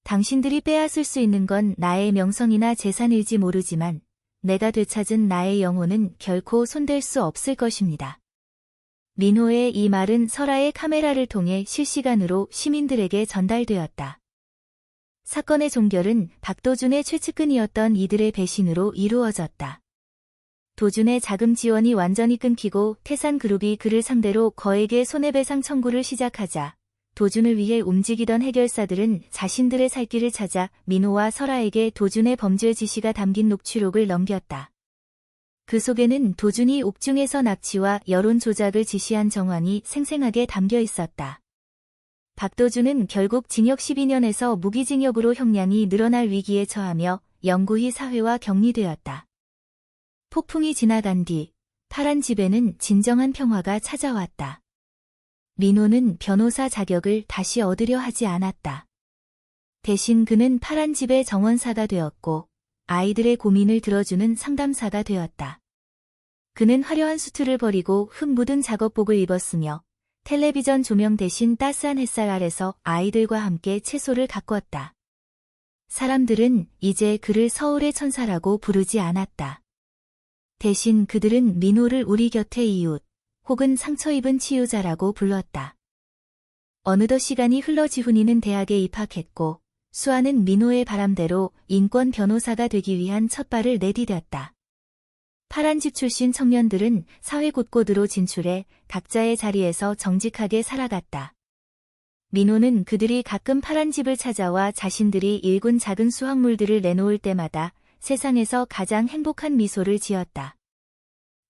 당신들이 빼앗을 수 있는 건 나의 명성이나 재산일지 모르지만 내가 되찾은 나의 영혼은 결코 손댈 수 없을 것입니다. 민호의 이 말은 설아의 카메라를 통해 실시간으로 시민들에게 전달되었다. 사건의 종결은 박도준의 최측근이었던 이들의 배신으로 이루어졌다. 도준의 자금 지원이 완전히 끊기고 태산그룹이 그를 상대로 거액의 손해배상 청구를 시작하자 도준을 위해 움직이던 해결사들은 자신들의 살 길을 찾아 민호와 설아에게 도준의 범죄 지시가 담긴 녹취록을 넘겼다. 그 속에는 도준이 옥중에서 납치와 여론 조작을 지시한 정황이 생생하게 담겨 있었다. 박도준은 결국 징역 12년에서 무기징역으로 형량이 늘어날 위기에 처하며 영구히 사회와 격리되었다. 폭풍이 지나간 뒤 파란 집에는 진정한 평화가 찾아왔다. 민호는 변호사 자격을 다시 얻으려 하지 않았다. 대신 그는 파란 집의 정원사가 되었고 아이들의 고민을 들어주는 상담사가 되었다. 그는 화려한 수트를 버리고 흙 묻은 작업복을 입었으며 텔레비전 조명 대신 따스한 햇살 아래서 아이들과 함께 채소를 가꾸었다. 사람들은 이제 그를 서울의 천사라고 부르지 않았다. 대신 그들은 민호를 우리 곁의 이웃, 혹은 상처 입은 치유자라고 불렀다. 어느덧 시간이 흘러 지훈이는 대학에 입학했고 수아는 민호의 바람대로 인권 변호사가 되기 위한 첫 발을 내디뎠다. 파란 집 출신 청년들은 사회 곳곳으로 진출해 각자의 자리에서 정직하게 살아갔다. 민호는 그들이 가끔 파란 집을 찾아와 자신들이 일군 작은 수확물들을 내놓을 때마다 세상에서 가장 행복한 미소를 지었다.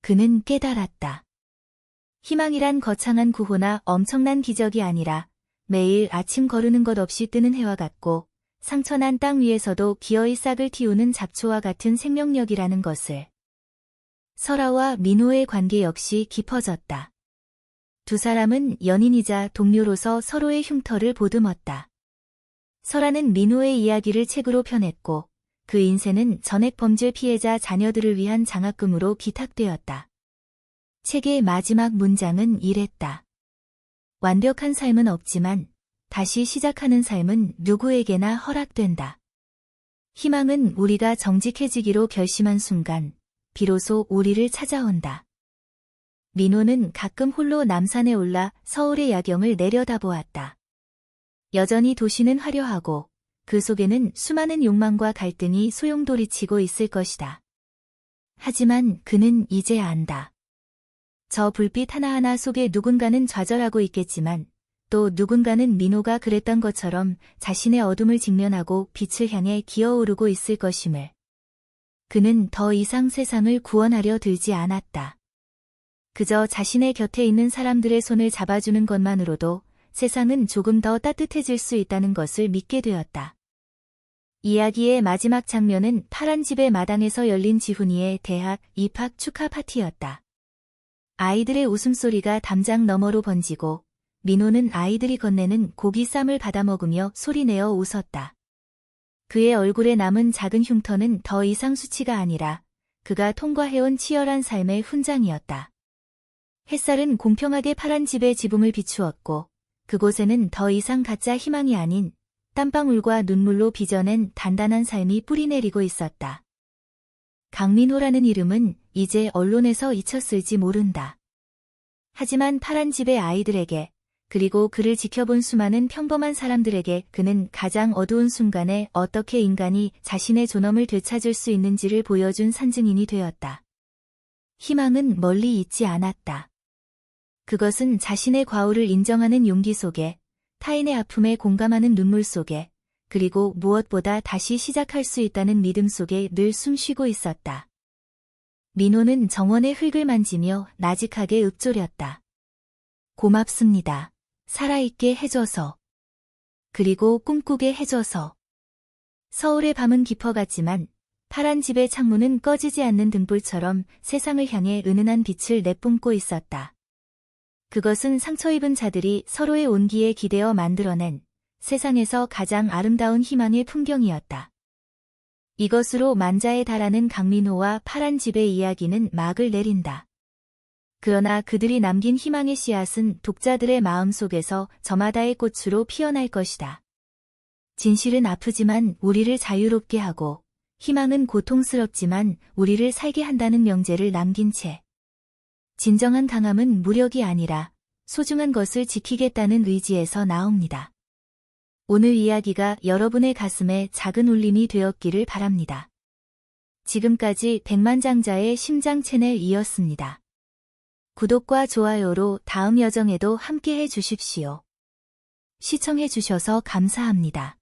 그는 깨달았다. 희망이란 거창한 구호나 엄청난 기적이 아니라 매일 아침 거르는 것 없이 뜨는 해와 같고 상처난 땅 위에서도 기어이 싹을 틔우는 잡초와 같은 생명력이라는 것을. 설아와 민호의 관계 역시 깊어졌다. 두 사람은 연인이자 동료로서 서로의 흉터를 보듬었다. 설아는 민호의 이야기를 책으로 펴냈고 그 인생은 전액범죄 피해자 자녀들을 위한 장학금으로 기탁되었다. 책의 마지막 문장은 이랬다. 완벽한 삶은 없지만 다시 시작하는 삶은 누구에게나 허락된다. 희망은 우리가 정직해지기로 결심한 순간 비로소 우리를 찾아온다. 민호는 가끔 홀로 남산에 올라 서울의 야경을 내려다보았다. 여전히 도시는 화려하고 그 속에는 수많은 욕망과 갈등이 소용돌이치고 있을 것이다. 하지만 그는 이제 안다. 저 불빛 하나하나 속에 누군가는 좌절하고 있겠지만 또 누군가는 민호가 그랬던 것처럼 자신의 어둠을 직면하고 빛을 향해 기어오르고 있을 것임을. 그는 더 이상 세상을 구원하려 들지 않았다. 그저 자신의 곁에 있는 사람들의 손을 잡아주는 것만으로도 세상은 조금 더 따뜻해질 수 있다는 것을 믿게 되었다. 이야기의 마지막 장면은 파란 집의 마당에서 열린 지훈이의 대학 입학 축하 파티였다. 아이들의 웃음소리가 담장 너머로 번지고 민호는 아이들이 건네는 고기쌈을 받아먹으며 소리내어 웃었다. 그의 얼굴에 남은 작은 흉터는 더 이상 수치가 아니라 그가 통과해온 치열한 삶의 훈장이었다. 햇살은 공평하게 파란 집의 지붕을 비추었고 그곳에는 더 이상 가짜 희망이 아닌 땀방울과 눈물로 빚어낸 단단한 삶이 뿌리내리고 있었다. 강민호라는 이름은 이제 언론에서 잊혔을지 모른다. 하지만 파란 집의 아이들에게 그리고 그를 지켜본 수많은 평범한 사람들에게 그는 가장 어두운 순간에 어떻게 인간이 자신의 존엄을 되찾을 수 있는지를 보여준 산증인이 되었다. 희망은 멀리 있지 않았다. 그것은 자신의 과오를 인정하는 용기 속에, 타인의 아픔에 공감하는 눈물 속에, 그리고 무엇보다 다시 시작할 수 있다는 믿음 속에 늘 숨쉬고 있었다. 민호는 정원의 흙을 만지며 나직하게 읊조렸다. 고맙습니다. 살아있게 해줘서. 그리고 꿈꾸게 해줘서. 서울의 밤은 깊어갔지만 파란 집의 창문은 꺼지지 않는 등불처럼 세상을 향해 은은한 빛을 내뿜고 있었다. 그것은 상처 입은 자들이 서로의 온기에 기대어 만들어낸 세상에서 가장 아름다운 희망의 풍경이었다. 이것으로 만자에 달하는 강민호와 파란 집의 이야기는 막을 내린다. 그러나 그들이 남긴 희망의 씨앗은 독자들의 마음속에서 저마다의 꽃으로 피어날 것이다. 진실은 아프지만 우리를 자유롭게 하고 희망은 고통스럽지만 우리를 살게 한다는 명제를 남긴 채 진정한 강함은 무력이 아니라 소중한 것을 지키겠다는 의지에서 나옵니다. 오늘 이야기가 여러분의 가슴에 작은 울림이 되었기를 바랍니다. 지금까지 백만장자의 심장 채널이었습니다. 구독과 좋아요로 다음 여정에도 함께해 주십시오. 시청해 주셔서 감사합니다.